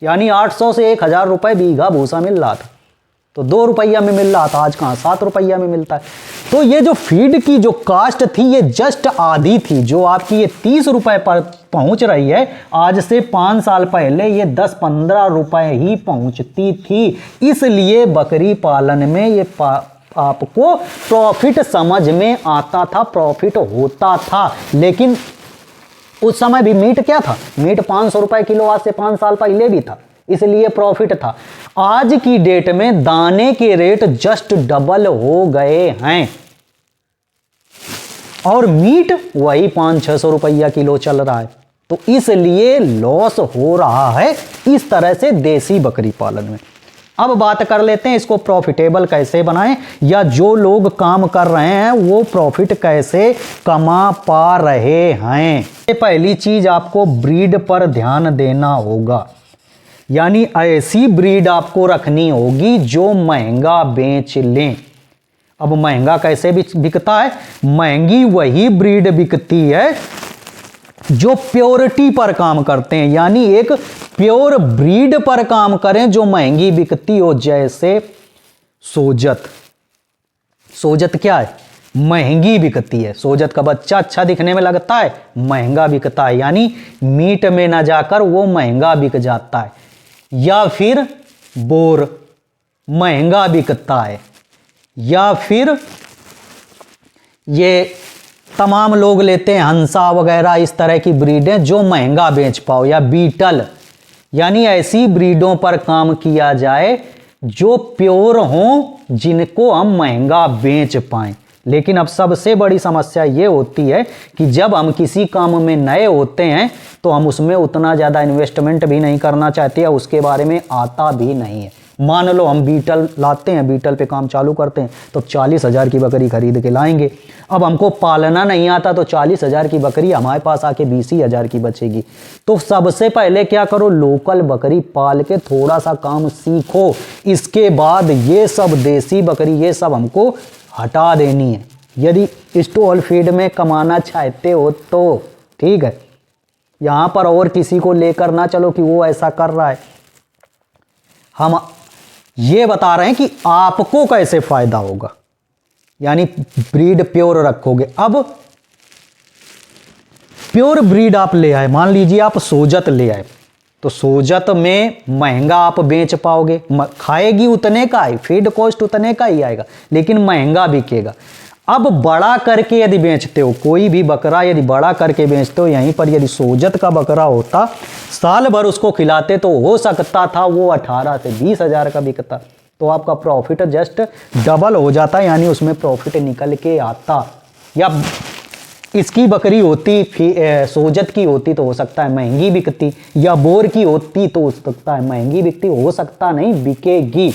Speaker 1: यानी 800 से 1000 रुपए बीघा भूसा मिल रहा था। तो 2 रुपया में मिल रहा था, आज कहाँ 7 रुपया में मिलता है। तो ये जो फीड की जो कास्ट थी ये जस्ट आधी थी, जो आपकी ये 30 रुपए पर पहुंच रही है, आज से 5 साल पहले ये 10-15 रुपए ही पहुंचती थी। इसलिए बकरी पालन में ये आपको प्रॉफिट समझ में आता था, प्रॉफिट होता था। लेकिन उस समय भी मीट क्या था, मीट 500 रुपए किलो आज से 5 साल पहले भी था, इसलिए प्रॉफिट था। आज की डेट में दाने के रेट जस्ट डबल हो गए हैं और मीट वही 500-600 रुपया किलो चल रहा है। तो इसलिए लॉस हो रहा है इस तरह से देसी बकरी पालन में। अब बात कर लेते हैं इसको प्रॉफिटेबल कैसे बनाएं, या जो लोग काम कर रहे हैं वो प्रॉफिट कैसे कमा पा रहे हैं। पहली चीज आपको ब्रीड पर ध्यान देना होगा, यानी ऐसी ब्रीड आपको रखनी होगी जो महंगा बेच लें। अब महंगा कैसे बिकता है, महंगी वही ब्रीड बिकती है जो प्योरिटी पर काम करते हैं, यानी एक प्योर ब्रीड पर काम करें जो महंगी बिकती हो। जैसे सोजत, सोजत क्या है, महंगी बिकती है। सोजत का बच्चा अच्छा दिखने में लगता है, महंगा बिकता है, यानी मीट में ना जाकर वो महंगा बिक जाता है। या फिर बोर महंगा बिकता है, या फिर ये तमाम लोग लेते हैं हंसा वगैरह, इस तरह की ब्रीडें जो महंगा बेच पाओ, या बीटल, यानी ऐसी ब्रीडों पर काम किया जाए जो प्योर हों, जिनको हम महंगा बेच पाएं। लेकिन अब सबसे बड़ी समस्या ये होती है कि जब हम किसी काम में नए होते हैं तो हम उसमें उतना ज़्यादा इन्वेस्टमेंट भी नहीं करना चाहते या उसके बारे में आता भी नहीं है। मान लो हम बीटल लाते हैं, बीटल पे काम चालू करते हैं तो 40,000 की बकरी खरीद के लाएंगे। अब हमको पालना नहीं आता तो 40,000 की बकरी हमारे पास आके 20,000 की बचेगी। तो सबसे पहले क्या करो, लोकल बकरी पाल के थोड़ा सा काम सीखो। इसके बाद ये सब देसी बकरी ये सब हमको हटा देनी है। यदि स्टॉल फीड में कमाना चाहते हो तो ठीक है, यहाँ पर और किसी को लेकर ना चलो कि वो ऐसा कर रहा है। हम ये बता रहे हैं कि आपको कैसे फायदा होगा, यानी ब्रीड प्योर रखोगे। अब प्योर ब्रीड आप ले आए, मान लीजिए आप सोजत ले आए, तो सोजत में महंगा आप बेच पाओगे, खाएगी उतने का ही, फीड कॉस्ट उतने का ही आएगा, लेकिन महंगा बिकेगा। अब बड़ा करके यदि बेचते हो, कोई भी बकरा यदि बड़ा करके बेचते हो, यहीं पर यदि सोजत का बकरा होता, साल भर उसको खिलाते तो हो सकता था वो 18 से 20,000 का बिकता, तो आपका प्रॉफिट जस्ट डबल हो जाता, यानी उसमें प्रॉफिट निकल के आता। या इसकी बकरी होती सोजत की होती तो हो सकता है महंगी बिकती, या बोर की होती तो हो सकता है महंगी बिकती, हो सकता नहीं बिकेगी।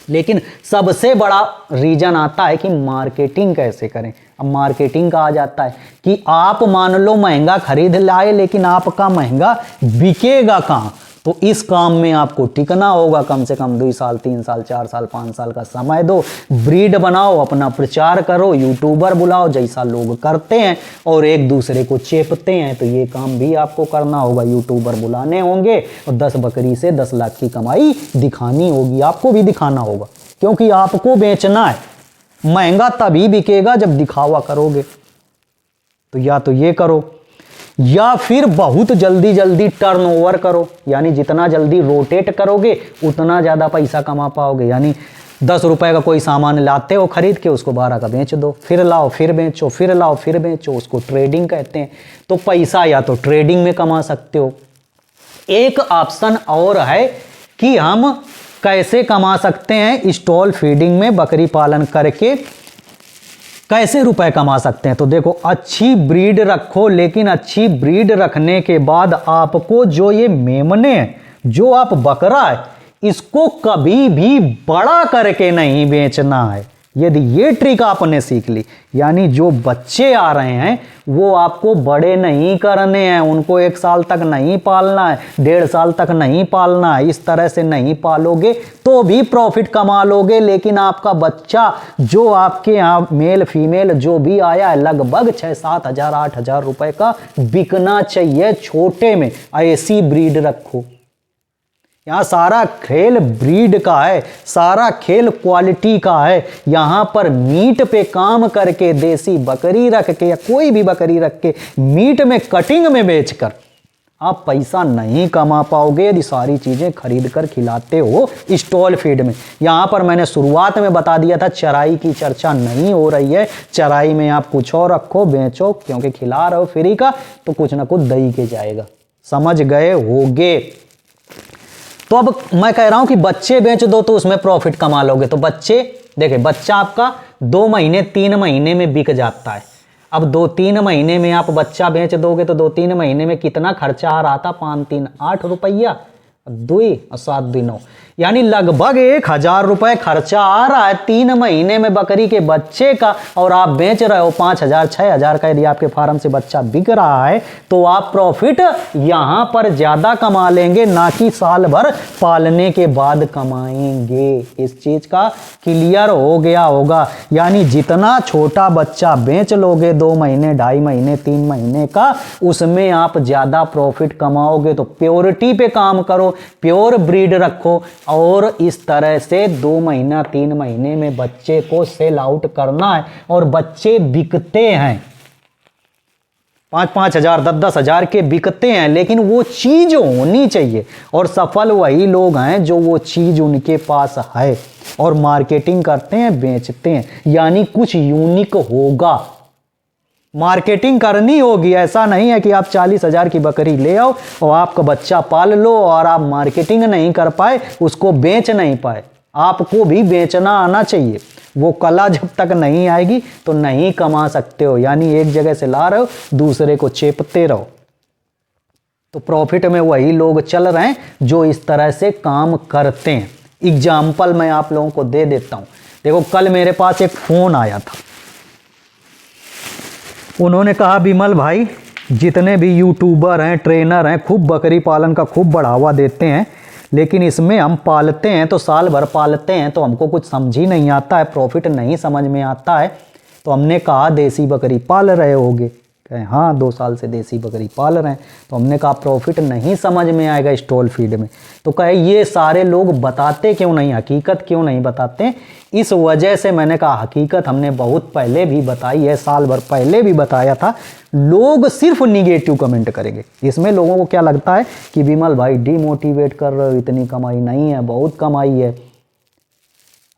Speaker 1: लेकिन सबसे बड़ा रीजन आता है कि मार्केटिंग कैसे करें। अब मार्केटिंग का आ जाता है कि आप मान लो महंगा खरीद लाए लेकिन आपका महंगा बिकेगा कहाँ, तो इस काम में आपको टिकना होगा। कम से कम 2 साल 3 साल 4 साल 5 साल का समय दो, ब्रीड बनाओ, अपना प्रचार करो, यूट्यूबर बुलाओ जैसा लोग करते हैं और एक दूसरे को चेपते हैं, तो ये काम भी आपको करना होगा। यूट्यूबर बुलाने होंगे और 10 बकरी से 10 लाख की कमाई दिखानी होगी, आपको भी दिखाना होगा, क्योंकि आपको बेचना है। महंगा तभी बिकेगा जब दिखावा करोगे। तो या तो ये करो, या फिर बहुत जल्दी जल्दी टर्नओवर करो, यानी जितना जल्दी रोटेट करोगे उतना ज़्यादा पैसा कमा पाओगे। यानी 10 रुपए का कोई सामान लाते हो खरीद के, उसको 12 का बेच दो, फिर लाओ फिर बेचो, फिर लाओ फिर बेचो, उसको ट्रेडिंग कहते हैं। तो पैसा या तो ट्रेडिंग में कमा सकते हो। एक ऑप्शन और है कि हम कैसे कमा सकते हैं स्टॉल फीडिंग में बकरी पालन करके, कैसे रुपए कमा सकते हैं। तो देखो, अच्छी ब्रीड रखो, लेकिन अच्छी ब्रीड रखने के बाद आपको जो ये मेमने हैं, जो आप बकरा है, इसको कभी भी बड़ा करके नहीं बेचना है। यदि ये ट्रिक आपने सीख ली, यानी जो बच्चे आ रहे हैं वो आपको बड़े नहीं करने हैं, उनको 1 साल तक नहीं पालना है, 1.5 साल तक नहीं पालना है। इस तरह से नहीं पालोगे तो भी प्रॉफिट कमा लोगे, लेकिन आपका बच्चा जो आपके यहाँ मेल फीमेल जो भी आया है लगभग 6-7 हज़ार 8 हज़ार रुपए का बिकना चाहिए छोटे में। ऐसी ब्रीड रखो, यहाँ सारा खेल ब्रीड का है, सारा खेल क्वालिटी का है। यहाँ पर मीट पे काम करके, देसी बकरी रख के या कोई भी बकरी रख के मीट में कटिंग में बेचकर आप पैसा नहीं कमा पाओगे यदि सारी चीज़ें खरीद कर खिलाते हो स्टॉल फीड में। यहाँ पर मैंने शुरुआत में बता दिया था चराई की चर्चा नहीं हो रही है। चराई में आप कुछ और रखो, बेचो, क्योंकि खिला रहे हो फ्री का तो कुछ ना कुछ दही के जाएगा। समझ गए होगे? तो अब मैं कह रहा हूं कि बच्चे बेच दो तो उसमें प्रॉफिट कमा लोगे। तो बच्चे देखिए, बच्चा आपका 2 महीने 3 महीने में बिक जाता है। अब 2-3 महीने में आप बच्चा बेच दोगे तो 2-3 महीने में कितना खर्चा आ रहा था? 5-3 8 रुपया, 2 और 7 2 9, यानी लगभग 1000 रुपये खर्चा आ रहा है 3 महीने में बकरी के बच्चे का। और आप बेच रहे हो 5000 6000 का। यदि आपके फार्म से बच्चा बिक रहा है तो आप प्रॉफिट यहां पर ज्यादा कमा लेंगे, ना कि साल भर पालने के बाद कमाएंगे। इस चीज का क्लियर हो गया होगा। यानी जितना छोटा बच्चा बेच लोगे 2 महीने 2.5 महीने 3 महीने का, उसमें आप ज्यादा प्रॉफिट कमाओगे। तो प्योरिटी पे काम करो, प्योर ब्रीड रखो और इस तरह से 2 महीना 3 महीने में बच्चे को सेल आउट करना है। और बच्चे बिकते हैं 5-5 हजार 10-10 हजार के बिकते हैं, लेकिन वो चीज होनी चाहिए। और सफल वही लोग हैं जो वो चीज उनके पास है और मार्केटिंग करते हैं, बेचते हैं। यानी कुछ यूनिक होगा, मार्केटिंग करनी होगी। ऐसा नहीं है कि आप 40,000 की बकरी ले आओ और आपका बच्चा पाल लो और आप मार्केटिंग नहीं कर पाए, उसको बेच नहीं पाए। आपको भी बेचना आना चाहिए। वो कला जब तक नहीं आएगी तो नहीं कमा सकते हो। यानी एक जगह से ला रहे हो, दूसरे को चेपते रहो। तो प्रॉफिट में वही लोग चल रहे हैं जो इस तरह से काम करते हैं। एग्जाम्पल मैं आप लोगों को दे देता हूं। देखो, कल मेरे पास एक फोन आया था। उन्होंने कहा, विमल भाई, जितने भी यूट्यूबर हैं, ट्रेनर हैं, खूब बकरी पालन का खूब बढ़ावा देते हैं, लेकिन इसमें हम पालते हैं तो साल भर पालते हैं तो हमको कुछ समझ ही नहीं आता है, प्रॉफिट नहीं समझ में आता है। तो हमने कहा देसी बकरी पाल रहे होगे? कहे हाँ, 2 साल से देसी बकरी पाल रहे हैं। तो हमने कहा प्रॉफिट नहीं समझ में आएगा स्टॉल फीड में। तो कहे ये सारे लोग बताते क्यों नहीं, हकीकत क्यों नहीं बताते? इस वजह से मैंने कहा हकीकत हमने बहुत पहले भी बताई है, साल भर पहले भी बताया था। लोग सिर्फ निगेटिव कमेंट करेंगे। इसमें लोगों को क्या लगता है कि विमल भाई डीमोटिवेट कर रहे हो, इतनी कमाई नहीं है, बहुत कमाई है।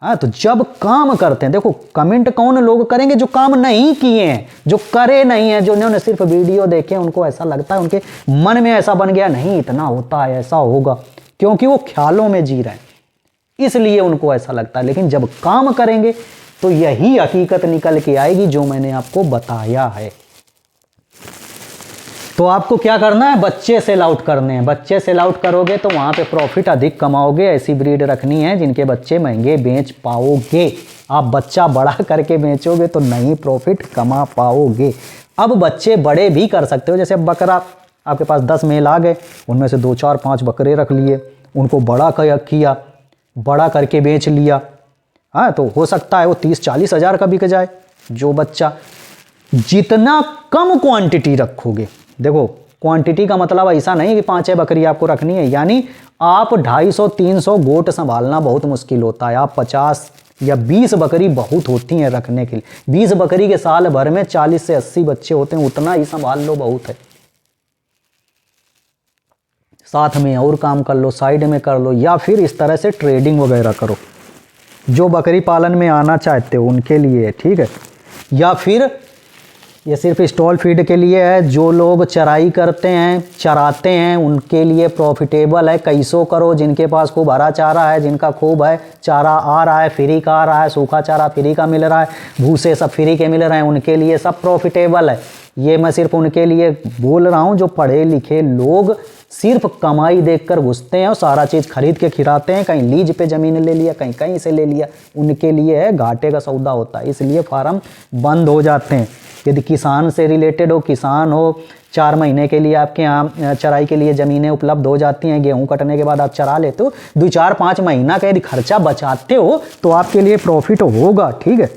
Speaker 1: हाँ, तो जब काम करते हैं, देखो कमेंट कौन लोग करेंगे? जो काम नहीं किए हैं, जो करे नहीं है, जो उन्होंने सिर्फ वीडियो देखे, उनको ऐसा लगता है, उनके मन में ऐसा बन गया नहीं इतना होता है, ऐसा होगा, क्योंकि वो ख्यालों में जी रहे हैं, इसलिए उनको ऐसा लगता है। लेकिन जब काम करेंगे तो यही हकीकत निकल के आएगी जो मैंने आपको बताया है। तो आपको क्या करना है? बच्चे सेल आउट करने हैं। बच्चे सेल आउट करोगे तो वहाँ पे प्रॉफिट अधिक कमाओगे। ऐसी ब्रीड रखनी है जिनके बच्चे महंगे बेच पाओगे। आप बच्चा बड़ा करके बेचोगे तो नहीं प्रॉफिट कमा पाओगे। अब बच्चे बड़े भी कर सकते हो। जैसे बकरा, आपके पास 10 मेल आ गए, उनमें से 2 4 5 बकरे रख लिए, उनको बड़ा किया, बड़ा करके बेच लिया। हाँ, तो हो सकता है वो 30-40 हज़ार का बिक जाए जो बच्चा। जितना कम क्वांटिटी रखोगे, देखो क्वांटिटी का मतलब ऐसा नहीं कि 5-6 बकरी आपको रखनी है। यानी आप 250-300 गोट संभालना बहुत मुश्किल होता है। आप 50 या 20 बकरी बहुत होती हैं रखने के लिए। 20 बकरी के साल भर में 40 से 80 बच्चे होते हैं, उतना ही संभाल लो, बहुत है। साथ में और काम कर लो, साइड में कर लो, या फिर इस तरह से ट्रेडिंग वगैरह करो। जो बकरी पालन में आना चाहते हो उनके लिए, ठीक है। या फिर ये सिर्फ स्टॉल फीड के लिए है। जो लोग चराई करते हैं, चराते हैं, उनके लिए प्रॉफिटेबल है। कैसो करो, जिनके पास खूब हरा चारा है, जिनका खूब है चारा आ रहा है, फ्री का आ रहा है, सूखा चारा फ्री का मिल रहा है, भूसे सब फ्री के मिल रहे हैं, उनके लिए सब प्रॉफिटेबल है। ये मैं सिर्फ उनके लिए बोल रहा हूँ जो पढ़े लिखे लोग सिर्फ कमाई देखकर घुसते हैं और सारा चीज़ खरीद के खिलाते हैं। कहीं लीज पे ज़मीन ले लिया, कहीं कहीं से ले लिया, उनके लिए है घाटे का सौदा होता है, इसलिए फार्म बंद हो जाते हैं। यदि किसान से रिलेटेड हो, किसान हो, 4 महीने के लिए आपके यहाँ चराई के लिए ज़मीनें उपलब्ध हो जाती हैं, गेहूं कटने के बाद आप चरा लेते हो, 2-4-5 महीना का यदि खर्चा बचाते हो तो आपके लिए प्रॉफिट होगा, ठीक है।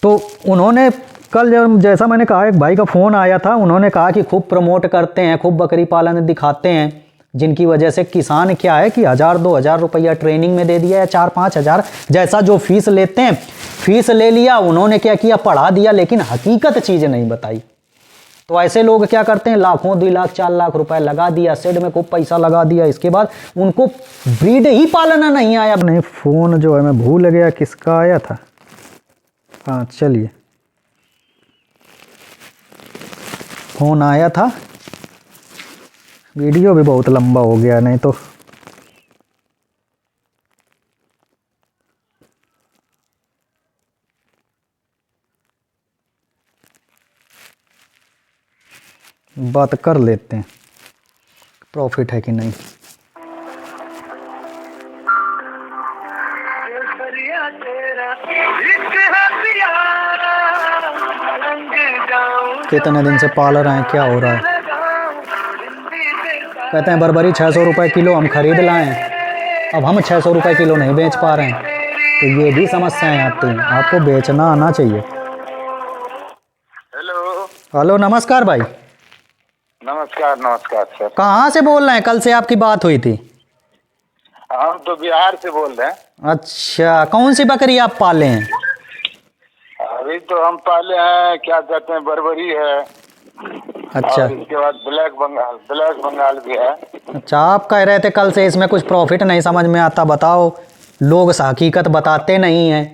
Speaker 1: तो उन्होंने कल जैसा मैंने कहा, एक भाई का फ़ोन आया था, उन्होंने कहा कि खूब प्रमोट करते हैं, खूब बकरी पालन दिखाते हैं, जिनकी वजह से किसान क्या है कि 1,000-2,000 रुपया ट्रेनिंग में दे दिया या 4-5 हज़ार जैसा जो फीस लेते हैं, फीस ले लिया, उन्होंने क्या किया, पढ़ा दिया, लेकिन हकीकत चीज़ नहीं बताई। तो ऐसे लोग क्या करते हैं, लाखों 2 लाख 4 लाख रुपए लगा दिया, शेड में खूब पैसा लगा दिया, इसके बाद उनको ब्रीड ही पालना नहीं आया। नहीं, फ़ोन जो है मैं भूल गया किसका आया था। हाँ चलिए, फ़ोन आया था, वीडियो भी बहुत लंबा हो गया, नहीं तो बात कर लेते हैं प्रॉफिट है कि नहीं। कितने दिन से पाल रहे हैं, क्या हो रहा है? कहते हैं बर्बरी 600 रुपये किलो हम खरीद लाएं, अब हम 600 रुपये किलो नहीं बेच पा रहे हैं, तो ये भी समस्याएं आती हैं। आपको बेचना आना चाहिए। हेलो नमस्कार भाई।
Speaker 2: नमस्कार नमस्कार सर।
Speaker 1: कहाँ से बोल रहे हैं? कल से आपकी बात हुई थी।
Speaker 2: हम तो बिहार से बोल रहे हैं।
Speaker 1: अच्छा, कौन सी बकरी आप पाले हैं?
Speaker 2: अभी तो हम पाले हैं, क्या कहते हैं, बर्बरी है।
Speaker 1: अच्छा,
Speaker 2: और इसके बाद ब्लैक बंगाल भी है।
Speaker 1: अच्छा, आप कह रहे थे कल से इसमें कुछ प्रॉफिट नहीं समझ में आता, बताओ। लोग हकीकत बताते नहीं हैं।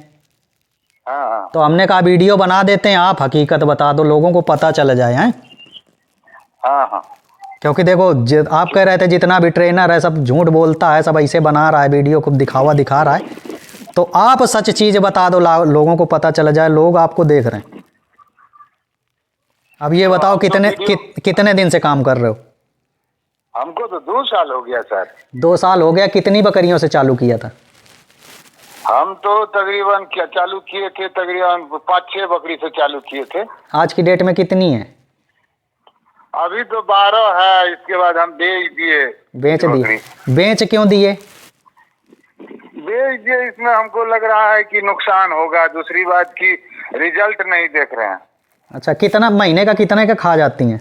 Speaker 2: हाँ
Speaker 1: तो हमने कहा वीडियो बना देते हैं, आप हकीकत बता दो, लोगों को पता चल जाए। हैं?
Speaker 2: हाँ।
Speaker 1: क्योंकि देखो, आप कह रहे थे जितना भी ट्रेनर है सब झूठ बोलता है, सब ऐसे बना रहा है, वीडियो को दिखावा दिखा रहा है। तो आप सच चीज़ बता दो, लोगों को पता चल जाए, लोग आपको देख रहे हैं। अब ये बताओ कितने दिन से काम कर रहे हो?
Speaker 2: हमको तो 2 साल हो गया सर।
Speaker 1: 2 साल हो गया। कितनी बकरियों से चालू किया था?
Speaker 2: हम तो तकरीबन क्या चालू किए थे, तकरीबन 5-6 बकरी से चालू किए थे।
Speaker 1: आज की डेट में कितनी है?
Speaker 2: अभी तो 12 है। इसके बाद हम बेच दिए।
Speaker 1: बेच दिए? बेच क्यों दिए?
Speaker 2: बेच दिए, इसमें हमको लग रहा है कि नुकसान होगा। दूसरी बात की रिजल्ट नहीं देख रहे हैं।
Speaker 1: अच्छा, कितना महीने का कितने का खा जाती हैं?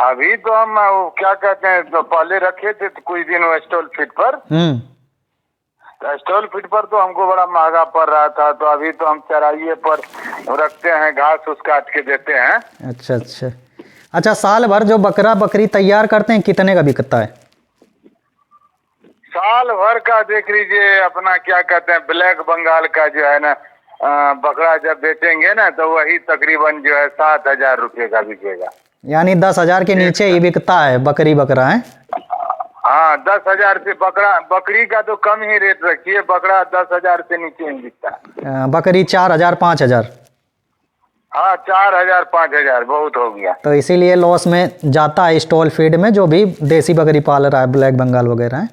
Speaker 2: अभी तो हम क्या कहते हैं, तो पहले रखे थे तो कुछ दिन वो स्टॉल फीड पर। स्टॉल फीड पर तो हमको बड़ा महंगा पड़ रहा था, तो अभी तो हम चराइए पर रखते हैं, घास उस काट के देते हैं।
Speaker 1: अच्छा अच्छा अच्छा। साल भर जो बकरी तैयार करते हैं कितने का बिकता है?
Speaker 2: साल भर का देख लीजिए अपना, क्या कहते हैं, ब्लैक बंगाल का जो है ना बकरा जब बेचेंगे ना, तो वही तकरीबन जो है 7,000 रुपये का बिकेगा।
Speaker 1: यानी 10,000 के नीचे ही बिकता है बकरा है?
Speaker 2: हाँ, 10,000 से बकरी का तो कम ही रेट रखिए, बकरा 10,000 से नीचे ही बिकता है।
Speaker 1: बकरी 4,000-5,000?
Speaker 2: हाँ, 4,000-5,000 बहुत हो गया।
Speaker 1: तो इसीलिए लॉस में जाता है स्टॉल फीड में, जो भी देसी बकरी पाल रहा है, ब्लैक बंगाल वगैरह है।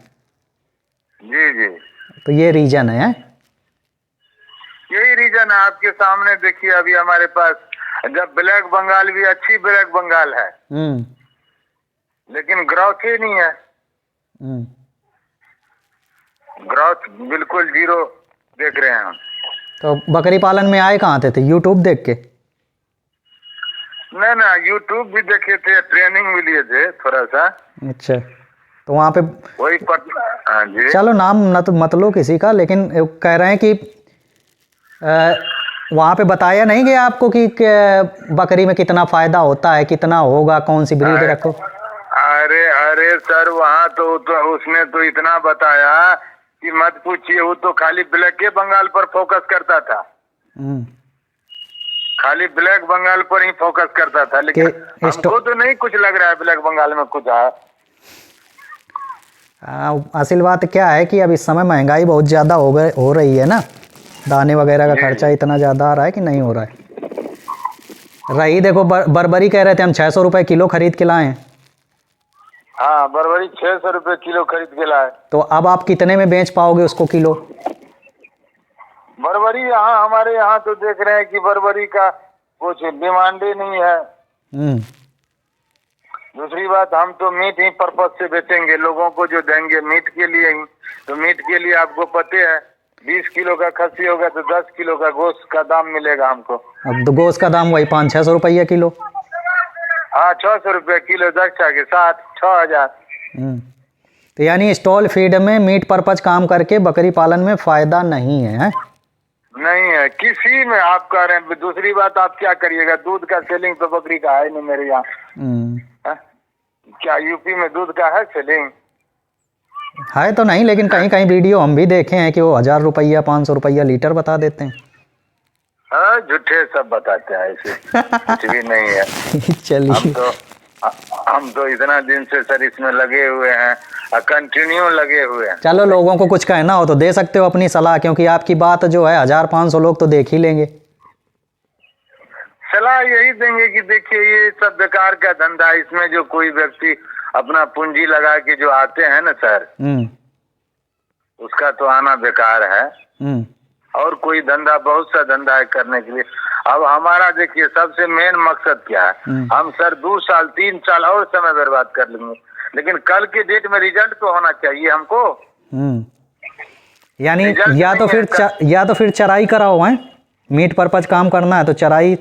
Speaker 2: जी जी,
Speaker 1: तो ये रीजन है?
Speaker 2: यही रीजन है। आपके सामने देखिए, अभी हमारे पास जब ब्लैक बंगाल भी अच्छी ब्लैक बंगाल है, लेकिन ग्रोथ ही नहीं है। ग्रोथ बिल्कुल 0 देख रहे हैं हम।
Speaker 1: तो बकरी पालन में आए कहाँ थे? यूट्यूब देख के?
Speaker 2: नहीं ना, यूट्यूब भी देखे थे, ट्रेनिंग भी लिए थे थोड़ा सा।
Speaker 1: अच्छा, तो वहाँ पे
Speaker 2: वही पटना। हाँ जी।
Speaker 1: चलो नाम मत लो किसी का, लेकिन कह रहे हैं कि वहाँ पे बताया नहीं गया आपको कि बकरी में कितना फायदा होता है, कितना होगा, कौन सी ब्रीड रखो?
Speaker 2: अरे सर, वहाँ तो उसने तो इतना बताया कि मत पूछिए। वो तो खाली ब्लैक बंगाल पर फोकस करता था, खाली ब्लैक बंगाल पर ही फोकस करता था, लेकिन हमको तो नहीं कुछ लग रहा है ब्लैक बंगाल में कुछ है।
Speaker 1: असल बात क्या है कि अब इस समय महंगाई बहुत ज़्यादा हो रही है ना, दाने वगैरह का खर्चा इतना ज़्यादा आ रहा है कि नहीं हो रहा है। रही देखो, बर्बरी कह रहे थे हम 600 रुपये किलो खरीद के लाए।
Speaker 2: हाँ, बर्बरी 600 रुपये किलो खरीद के लाए।
Speaker 1: तो अब आप कितने में बेच पाओगे उसको किलो?
Speaker 2: बर्बरी यहाँ हमारे यहाँ तो देख रहे हैं कि बर्बरी का कुछ डिमांड ही नहीं है। दूसरी बात, हम तो मीट ही पर्पज से बेचेंगे, लोगों को जो देंगे मीट के लिए ही। तो मीट के लिए आपको पते है 20 किलो का खस्सी होगा तो 10 किलो का गोश्त का दाम मिलेगा हमको।
Speaker 1: अब तो गोश्त का दाम वही 500-600 रुपये किलो।
Speaker 2: हाँ 600 रुपये किलो दक्षा के साथ 6000।
Speaker 1: तो यानी स्टॉल फीड में मीट पर्पज काम करके बकरी पालन में फायदा नहीं है, हैं?
Speaker 2: नहीं है किसी में। आप कह रहे हैं, दूसरी बात आप क्या करिएगा, दूध का सेलिंग तो बकरी का है नहीं मेरे यहाँ। हाँ? क्या यूपी में दूध का है सेलिंग?
Speaker 1: है तो नहीं, लेकिन कहीं कहीं वीडियो हम भी देखे हैं कि वो 1000 रुपया 500 रुपया लीटर बता देते हैं।
Speaker 2: हाँ झूठे सब बताते हैं, ऐसे कुछ भी नहीं है।
Speaker 1: चलिए,
Speaker 2: हम तो इतना दिन से सर इसमें लगे हुए हैं, कंटिन्यू लगे हुए हैं।
Speaker 1: चलो लोगों को कुछ कहना हो तो दे सकते हो अपनी सलाह, क्योंकि आपकी बात जो है 1500 लोग तो देख ही लेंगे।
Speaker 2: सलाह यही देंगे कि देखिए ये सब बेकार का धंधा है, इसमें जो कोई व्यक्ति अपना पूंजी लगा के जो आते हैं ना सर, उसका तो आना बेकार है। और कोई धंधा, बहुत सा धंधा है करने के लिए। अब हमारा देखिए सबसे मेन मकसद क्या है, हम सर 2 साल 3 साल और समय बर्बाद कर लेंगे, लेकिन कल के डेट में रिजल्ट तो होना चाहिए हमको।
Speaker 1: यानी या तो फिर चराई कराओ, हैं? मीट पर्पज काम करना है तो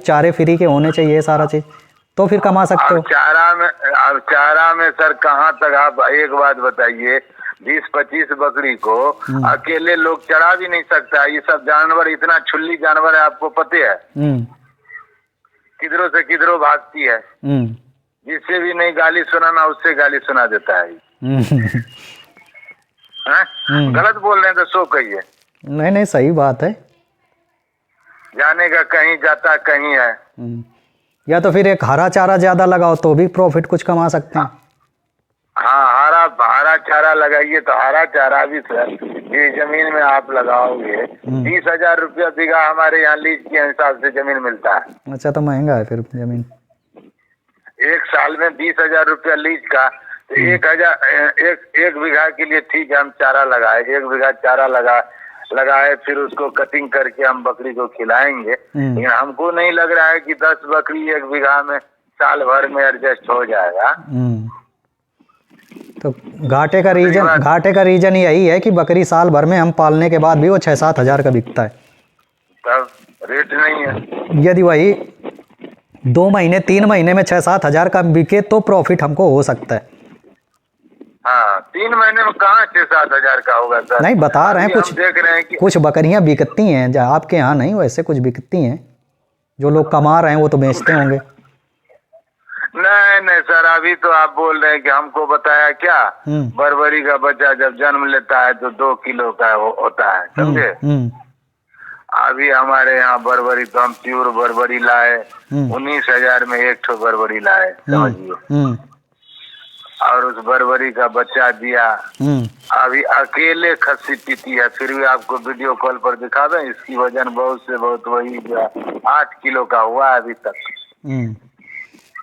Speaker 1: चारे फ्री के होने चाहिए सारा चीज, तो फिर कमा सकते हो।
Speaker 2: अब चारा में सर कहाँ तक, आप एक बात बताइए, 20-25 बकरी को अकेले लोग चढ़ा भी नहीं सकता। ये सब जानवर इतना छुल्ली जानवर है, आपको पता है, किधरों से किधरों भागती है, जिससे भी नहीं गाली सुनाना उससे गाली सुना देता है। गलत बोल रहे हैं तो सो कहिए।
Speaker 1: नहीं सही बात है।
Speaker 2: जाने का कहीं जाता कहीं है।
Speaker 1: या तो फिर एक हरा चारा ज्यादा लगाओ तो भी प्रॉफिट कुछ कमा सकते हैं।
Speaker 2: हाँ हरा चारा लगाइए, तो हरा चारा भी सर ये जमीन में आप लगाओगे 20,000 रुपया बीघा हमारे यहाँ लीज के हिसाब से जमीन मिलता है।
Speaker 1: अच्छा, तो महंगा है फिर जमीन।
Speaker 2: एक साल में 20,000 रुपया लीज का, तो 1 बीघा के लिए ठीक है, हम चारा लगाए, 1 बीघा चारा लगाए, फिर उसको कटिंग करके हम बकरी को खिलाएंगे। लेकिन हमको नहीं लग रहा है कि 10 बकरी 1 बीघा में साल भर में एडजस्ट हो जाएगा।
Speaker 1: तो घाटे का रीजन यही है कि बकरी साल भर में हम पालने के बाद भी वो 6-7 हजार का बिकता है,
Speaker 2: तब रेट नहीं है।
Speaker 1: यदि वही 2 महीने 3 महीने में 6-7 हजार का बिके तो प्रॉफिट हमको हो सकता है।
Speaker 2: हाँ 3 महीने में कहाँ 6-7 हजार का होगा सर?
Speaker 1: नहीं, बता रहे हैं, कुछ
Speaker 2: देख रहे हैं कि
Speaker 1: कुछ बकरियां बिकती हैं, आपके यहाँ नहीं, वैसे कुछ बिकती हैं। जो लोग कमा रहे हैं वो तो बेचते होंगे।
Speaker 2: नहीं सर, अभी तो आप बोल रहे हैं कि हमको बताया क्या, बर्बरी का बच्चा जब जन्म लेता है तो 2 किलो का होता है, समझे? अभी हमारे यहाँ बर्बरी तो हम प्योर बर्बरी लाए, 19,000 में 1 ठो बर्बरी लाए, समझिए। और उस बर्बरी का बच्चा दिया, अभी अकेले खस्सी पीती है, फिर भी आपको वीडियो कॉल पर दिखा दें, इसकी वजन बहुत से बहुत वही 8 किलो का हुआ अभी तक।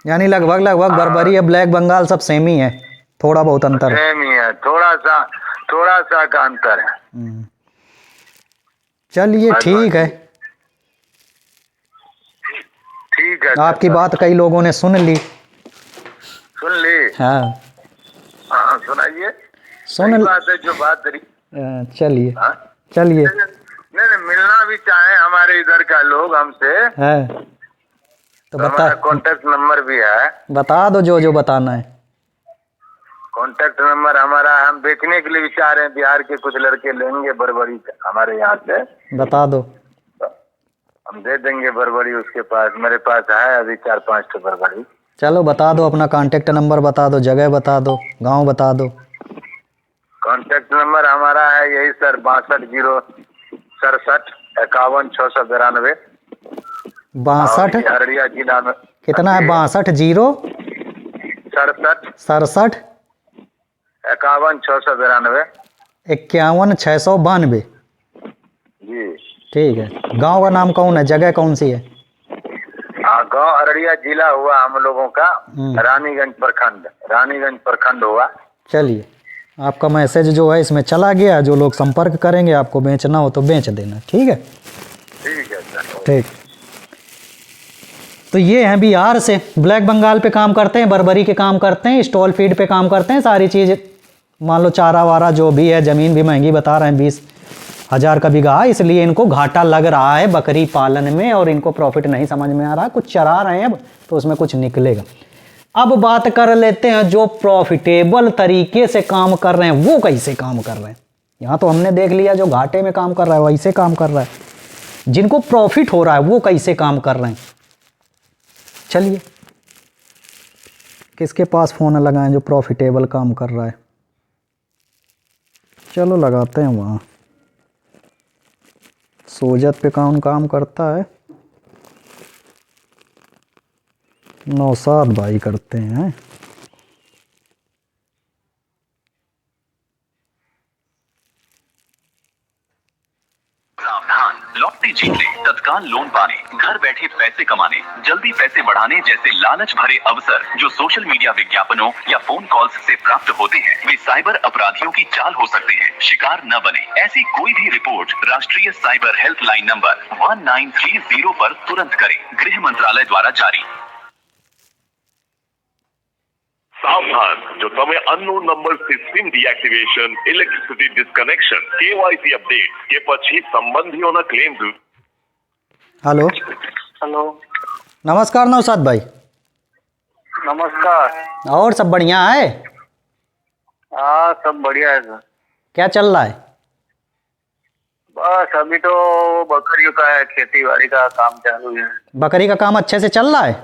Speaker 2: यानी लगभग बर्बरी या ब्लैक बंगाल सब सेम ही है, थोड़ा बहुत अंतर है। सेम ही है, थोड़ा सा का अंतर है।
Speaker 1: चलिए ठीक है, आपकी बात कई लोगों ने सुन ली। हाँ
Speaker 2: सुनाइए।
Speaker 1: सुन
Speaker 2: बात है जो बात रही।
Speaker 1: चलिए
Speaker 2: नहीं मिलना भी चाहे हमारे इधर का लोग हमसे
Speaker 1: है तो बता,
Speaker 2: कॉन्टेक्ट नंबर भी है,
Speaker 1: बता दो जो बताना है।
Speaker 2: कॉन्टेक्ट नंबर हमारा, हम बेचने के लिए भी चाह रहे हैं, बिहार के कुछ लड़के लेंगे बर्बरी हमारे यहाँ से, बता दो, हम दे देंगे बर्बरी उसके पास। मेरे पास है अभी 4-5 ठो बर्बरी। चलो बता दो, अपना कांटेक्ट नंबर बता दो, जगह बता दो, गांव बता दो। कांटेक्ट नंबर हमारा है यही सर, 62 51 692। 62 अररिया जिला में कितना है? 62 67 51 692 51 692 जी। ठीक है, गांव का नाम कौन है, जगह कौन सी है? गांव अररिया जिला हुआ हम लोगों का, रानीगंज प्रखंड हुआ। चलिए, आपका मैसेज जो है इसमें चला गया, जो लोग संपर्क करेंगे आपको बेचना हो तो बेच देना। ठीक है, ठीक है सर, ठीक। तो ये हैं बिहार से, ब्लैक बंगाल पे काम करते हैं, बर्बरी के काम करते हैं, स्टॉल फीड पे काम करते हैं, सारी चीज़ मान लो चारा वारा जो भी है। ज़मीन भी महंगी बता रहे हैं, 20,000 का बीघा, इसलिए इनको घाटा लग रहा है बकरी पालन में और इनको प्रॉफिट नहीं समझ में आ रहा। कुछ चरा रहे हैं अब तो उसमें कुछ निकलेगा।
Speaker 1: अब बात कर लेते हैं जो प्रॉफिटेबल तरीके से काम कर रहे हैं वो कैसे काम कर रहे हैं। यहाँ तो हमने देख लिया जो घाटे में काम कर रहा है वैसे काम कर रहा है, जिनको प्रॉफिट हो रहा है वो कैसे काम कर रहे हैं। चलिए किसके पास फ़ोन लगाएं जो प्रॉफिटेबल काम कर रहा है, चलो लगाते हैं वहाँ। सोजत पे कौन काम करता है, नौशाद भाई करते हैं।
Speaker 3: सावधान, लौटते जीतने, तत्काल लोन पाने, घर बैठे पैसे कमाने, जल्दी पैसे बढ़ाने जैसे लालच भरे अवसर जो सोशल मीडिया विज्ञापनों या फोन कॉल्स से प्राप्त होते हैं वे साइबर अपराधियों की चाल हो सकते हैं। शिकार न बने। ऐसी कोई भी रिपोर्ट राष्ट्रीय साइबर हेल्पलाइन नंबर 1930 पर तुरंत करें। गृह मंत्रालय द्वारा जारी।
Speaker 4: सावधान, जो તમે અનનોન નંબરથી SIM deactivation, electricity disconnection, KYC update કે પછી સંબંધીઓના ક્લેમ।
Speaker 1: हेलो
Speaker 2: हेलो,
Speaker 1: नमस्कार नौशाद भाई।
Speaker 2: नमस्कार।
Speaker 1: और सब बढ़िया है?
Speaker 2: हाँ, सब बढ़िया है सर।
Speaker 1: क्या चल रहा है?
Speaker 2: बस अभी तो बकरियों का है, खेती बाड़ी का काम चालू है।
Speaker 1: बकरी का काम अच्छे से चल रहा है?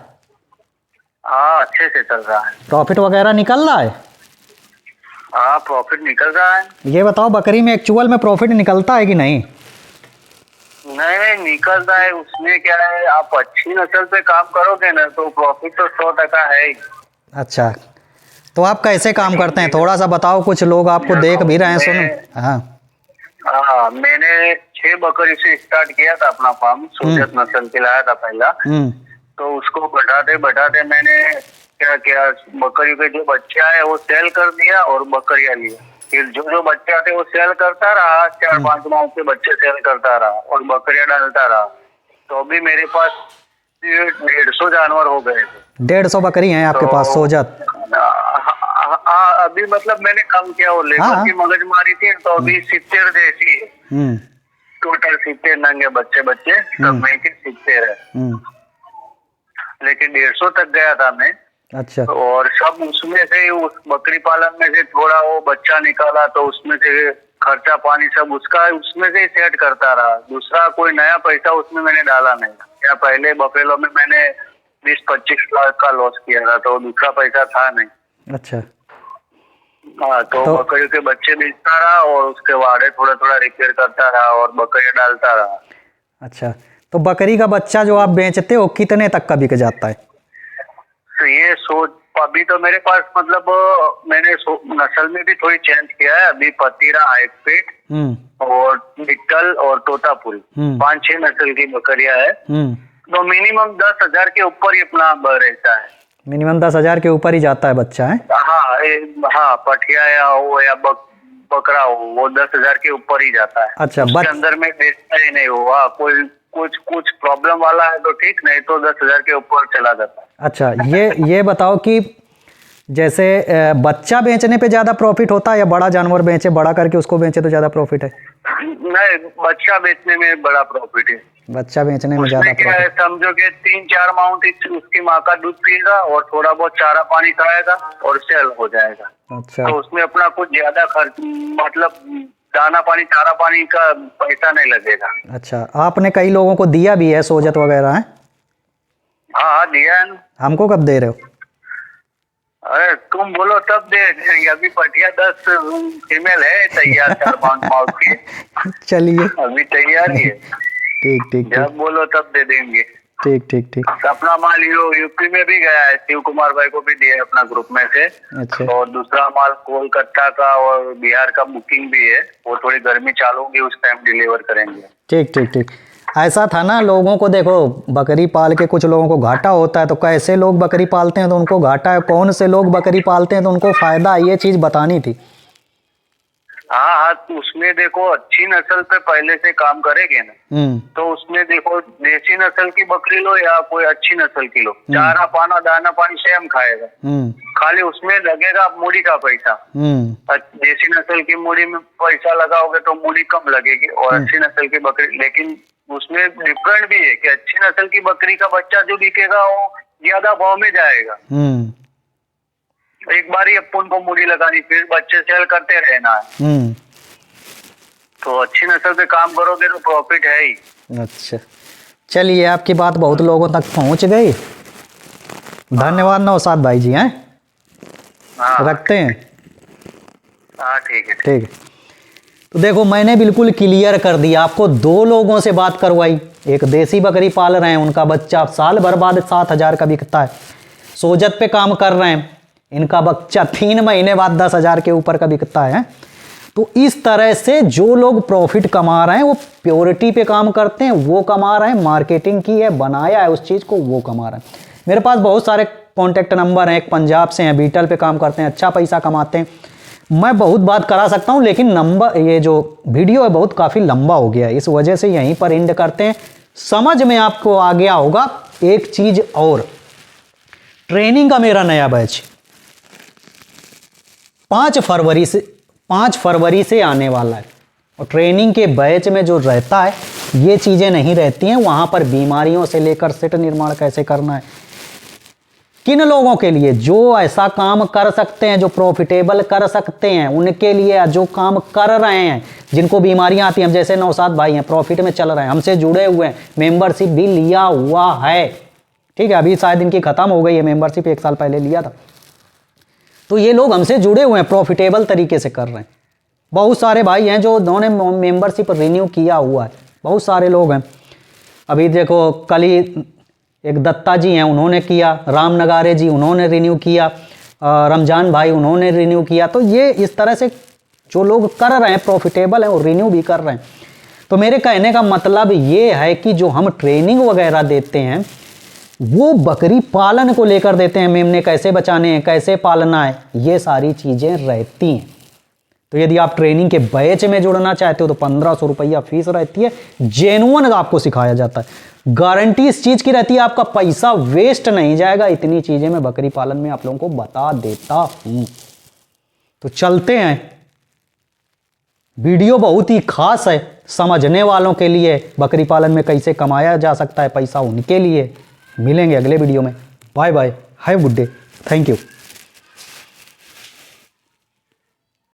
Speaker 2: हाँ, अच्छे से चल रहा है।
Speaker 1: प्रॉफिट वगैरह निकल रहा है?
Speaker 2: हाँ, प्रॉफिट निकल रहा है।
Speaker 1: ये बताओ बकरी में एक्चुअल में प्रॉफिट निकलता है कि नहीं?
Speaker 2: नहीं, निकल रहा है। उसमें क्या है, आप अच्छी नस्ल पे काम करोगे ना तो प्रॉफिट तो 100% है ही।
Speaker 1: अच्छा, तो आप कैसे काम करते हैं थोड़ा सा बताओ, कुछ लोग आपको देख भी रहे हैं। सुनो, हाँ
Speaker 2: हाँ, मैंने 6 बकरी से स्टार्ट किया था अपना फार्म। सोजत नस्ल के लाया था पहला। तो उसको बढ़ाते बढ़ाते मैंने क्या किया, बकरी के जो बच्चा है वो सेल कर दिया और बकरियां लिया। फिर जो जो बच्चा थे वो सेल करता रहा, 4-5 माह के बच्चे सेल करता रहा और बकरियां डालता रहा। तो अभी मेरे पास 150 जानवर हो गए थे।
Speaker 1: 150 बकरी हैं आपके पास सोजत?
Speaker 2: अभी मतलब मैंने कम किया, वो लेबर की मगज मारी थी तो अभी 70 देसी है। टोटल 70 नंगे बच्चे सब में के 70 है। लेकिन 150 तक गया था मैं।
Speaker 1: अच्छा।
Speaker 2: और सब उसमें से, उस बकरी पालन में से थोड़ा वो बच्चा निकाला तो उसमें से खर्चा पानी सब उसका उसमें से ही सेट करता रहा। दूसरा कोई नया पैसा उसमें मैंने डाला नहीं। या पहले बफेलो में मैंने 20-25 लाख का लॉस किया था तो दूसरा पैसा था नहीं।
Speaker 1: अच्छा।
Speaker 2: हाँ, तो बकरियों के बच्चे बेचता रहा और उसके वाड़े थोड़ा थोड़ा रिपेयर करता रहा और बकरियां डालता रहा।
Speaker 1: अच्छा, तो बकरी का बच्चा जो आप बेचते हो कितने तक का बिक जाता है?
Speaker 2: तो ये सोच, अभी तो मेरे पास मतलब मैंने नस्ल में भी थोड़ी चेंज किया है। अभी पतीरा, हाईपेट और बिट्टल और तोतापुरी 5-6 नस्ल की बकरियां है। तो मिनिमम 10,000 के ऊपर ही अपना रहता है।
Speaker 1: मिनिमम 10,000 के ऊपर ही जाता है बच्चा है?
Speaker 2: हाँ, पठिया या हो या बकरा हो, वो 10,000 के ऊपर ही जाता है।
Speaker 1: अच्छा,
Speaker 2: उसके अंदर में बेचता ही नहीं हुआ। कोई कुछ प्रॉब्लम वाला है तो ठीक, नहीं तो 10,000 के ऊपर चला जाता है।
Speaker 1: अच्छा, ये बताओ कि जैसे बच्चा बेचने पे ज्यादा प्रॉफिट होता है या बड़ा जानवर बेचे, बड़ा करके उसको बेचे तो ज्यादा प्रॉफिट है?
Speaker 2: नहीं, बच्चा बेचने में बड़ा प्रॉफिट है।
Speaker 1: बच्चा बेचने में ज्यादा
Speaker 2: क्या है, समझो कि 3-4 माउंट उसकी माँ का दूध पिएगा और थोड़ा बहुत चारा पानी खाएगा और सेल हो जाएगा।
Speaker 1: अच्छा।
Speaker 2: तो उसमें अपना कुछ ज्यादा खर्च, मतलब दाना पानी चारा पानी का पैसा नहीं लगेगा।
Speaker 1: अच्छा, आपने कई लोगों को दिया भी है सोजत वगैरह है?
Speaker 2: हाँ, दिया है।
Speaker 1: हमको कब दे रहे हो?
Speaker 2: अरे तुम बोलो तब दे देंगे। अभी पटिया 10 फीमेल है तैयार, 4-5 माउंट की।
Speaker 1: चलिए,
Speaker 2: अभी तैयार ही है।
Speaker 1: ठीक।
Speaker 2: जब बोलो तब दे देंगे।
Speaker 1: ठीक।
Speaker 2: अपना माल यूपी में भी गया है, शिव कुमार भाई को भी दिया है अपना ग्रुप में से।
Speaker 1: अच्छा।
Speaker 2: और दूसरा माल कोलकाता का और बिहार का बुकिंग भी है। वो थोड़ी गर्मी चालू होगी उस टाइम डिलीवर करेंगे।
Speaker 1: ठीक। ऐसा था ना, लोगों को देखो बकरी पाल के कुछ लोगों को घाटा होता है, तो कैसे लोग बकरी पालते हैं तो उनको घाटा है, कौन से लोग बकरी पालते हैं तो उनको फायदा है, ये चीज बतानी थी।
Speaker 2: हाँ, तो उसमें देखो अच्छी नस्ल पे पहले से काम करेंगे ना तो उसमें देखो देसी नस्ल की बकरी लो या कोई अच्छी नस्ल की लो, चारा पाना दाना पानी सेम खाएगा। खाली उसमें लगेगा मूड़ी का पैसा। देसी नस्ल की मूड़ी में पैसा लगाओगे तो मूड़ी कम लगेगी और अच्छी नस्ल की बकरी, लेकिन उसमें डिफरेंट भी है कि अच्छी नस्ल की बकरी का बच्चा जो बिकेगा वो ज्यादा भाव में जाएगा।
Speaker 5: एक बार ही अपन को मूड़ी लगानी, फिर बच्चे सेल करते रहना है। तो अच्छी नस्ल पे काम करोगे तो प्रॉफिट है ही।
Speaker 1: अच्छा, चलिए आपकी बात बहुत लोगों तक पहुंच गई। धन्यवाद नौशाद भाई जी। हैं
Speaker 5: हाँ
Speaker 1: रखते हैं।
Speaker 5: हाँ ठीक है।
Speaker 1: ठीक है, तो देखो मैंने बिल्कुल क्लियर कर दिया आपको। 2 लोगों से बात करवाई, एक देसी बकरी पाल रहे हैं, उनका बच्चा साल भर बाद 7,000 का बिकता है। सोजत पे काम कर रहे हैं, इनका बच्चा 3 महीने बाद 10,000 के ऊपर का बिकता है। तो इस तरह से जो लोग प्रॉफिट कमा रहे हैं वो प्योरिटी पे काम करते हैं, वो कमा रहे हैं। मार्केटिंग की है, बनाया है उस चीज़ को, वो कमा रहे हैं। मेरे पास बहुत सारे कॉन्टैक्ट नंबर हैं, एक पंजाब से हैं, बीटल पे काम करते हैं, अच्छा पैसा कमाते हैं। मैं बहुत बात करा सकता हूं, लेकिन नंबर ये जो वीडियो है बहुत काफ़ी लंबा हो गया है, इस वजह से यहीं पर एंड करते हैं। समझ में आपको आ गया होगा। एक चीज़ और, ट्रेनिंग का मेरा नया बैच 5 फरवरी से आने वाला है। और ट्रेनिंग के बैच में जो रहता है ये चीज़ें नहीं रहती हैं। वहाँ पर बीमारियों से लेकर सेट निर्माण कैसे करना है, किन लोगों के लिए जो ऐसा काम कर सकते हैं, जो प्रॉफिटेबल कर सकते हैं, उनके लिए, जो काम कर रहे हैं, जिनको बीमारियां आती हैं। जैसे नौशाद भाई हैं, प्रॉफिट में चल रहे हैं, हमसे जुड़े हुए हैं, मेंबरशिप भी लिया हुआ है। ठीक है, अभी शायद इनकी ख़त्म हो गई है मेंबरशिप, 1 साल पहले लिया था। तो ये लोग हमसे जुड़े हुए हैं, प्रॉफिटेबल तरीके से कर रहे हैं। बहुत सारे भाई हैं जो उन्होंने मेंबरशिप रिन्यू किया हुआ है, बहुत सारे लोग हैं। अभी देखो कल ही एक दत्ता जी हैं, उन्होंने किया, राम नगारे जी उन्होंने रिन्यू किया, रमजान भाई उन्होंने रिन्यू किया। तो ये इस तरह से जो लोग कर रहे हैं प्रॉफिटेबल हैं और रिन्यू भी कर रहे हैं। तो मेरे कहने का मतलब ये है कि जो हम ट्रेनिंग वगैरह देते हैं वो बकरी पालन को लेकर देते हैं, मेमने कैसे बचाने हैं, कैसे पालना है, ये सारी चीज़ें रहती हैं। तो यदि आप ट्रेनिंग के बैच में जुड़ना चाहते हो तो 1500 रुपया फीस रहती है, जेन्युइन आपको सिखाया जाता है। गारंटी इस चीज़ की रहती है आपका पैसा वेस्ट नहीं जाएगा। इतनी चीज़ें मैं बकरी पालन में आप लोगों को बता देता हूं। तो चलते हैं, वीडियो बहुत ही खास है समझने वालों के लिए। बकरी पालन में कैसे कमाया जा सकता है पैसा, उनके लिए। मिलेंगे अगले वीडियो में। Bye bye, have good day, thank you.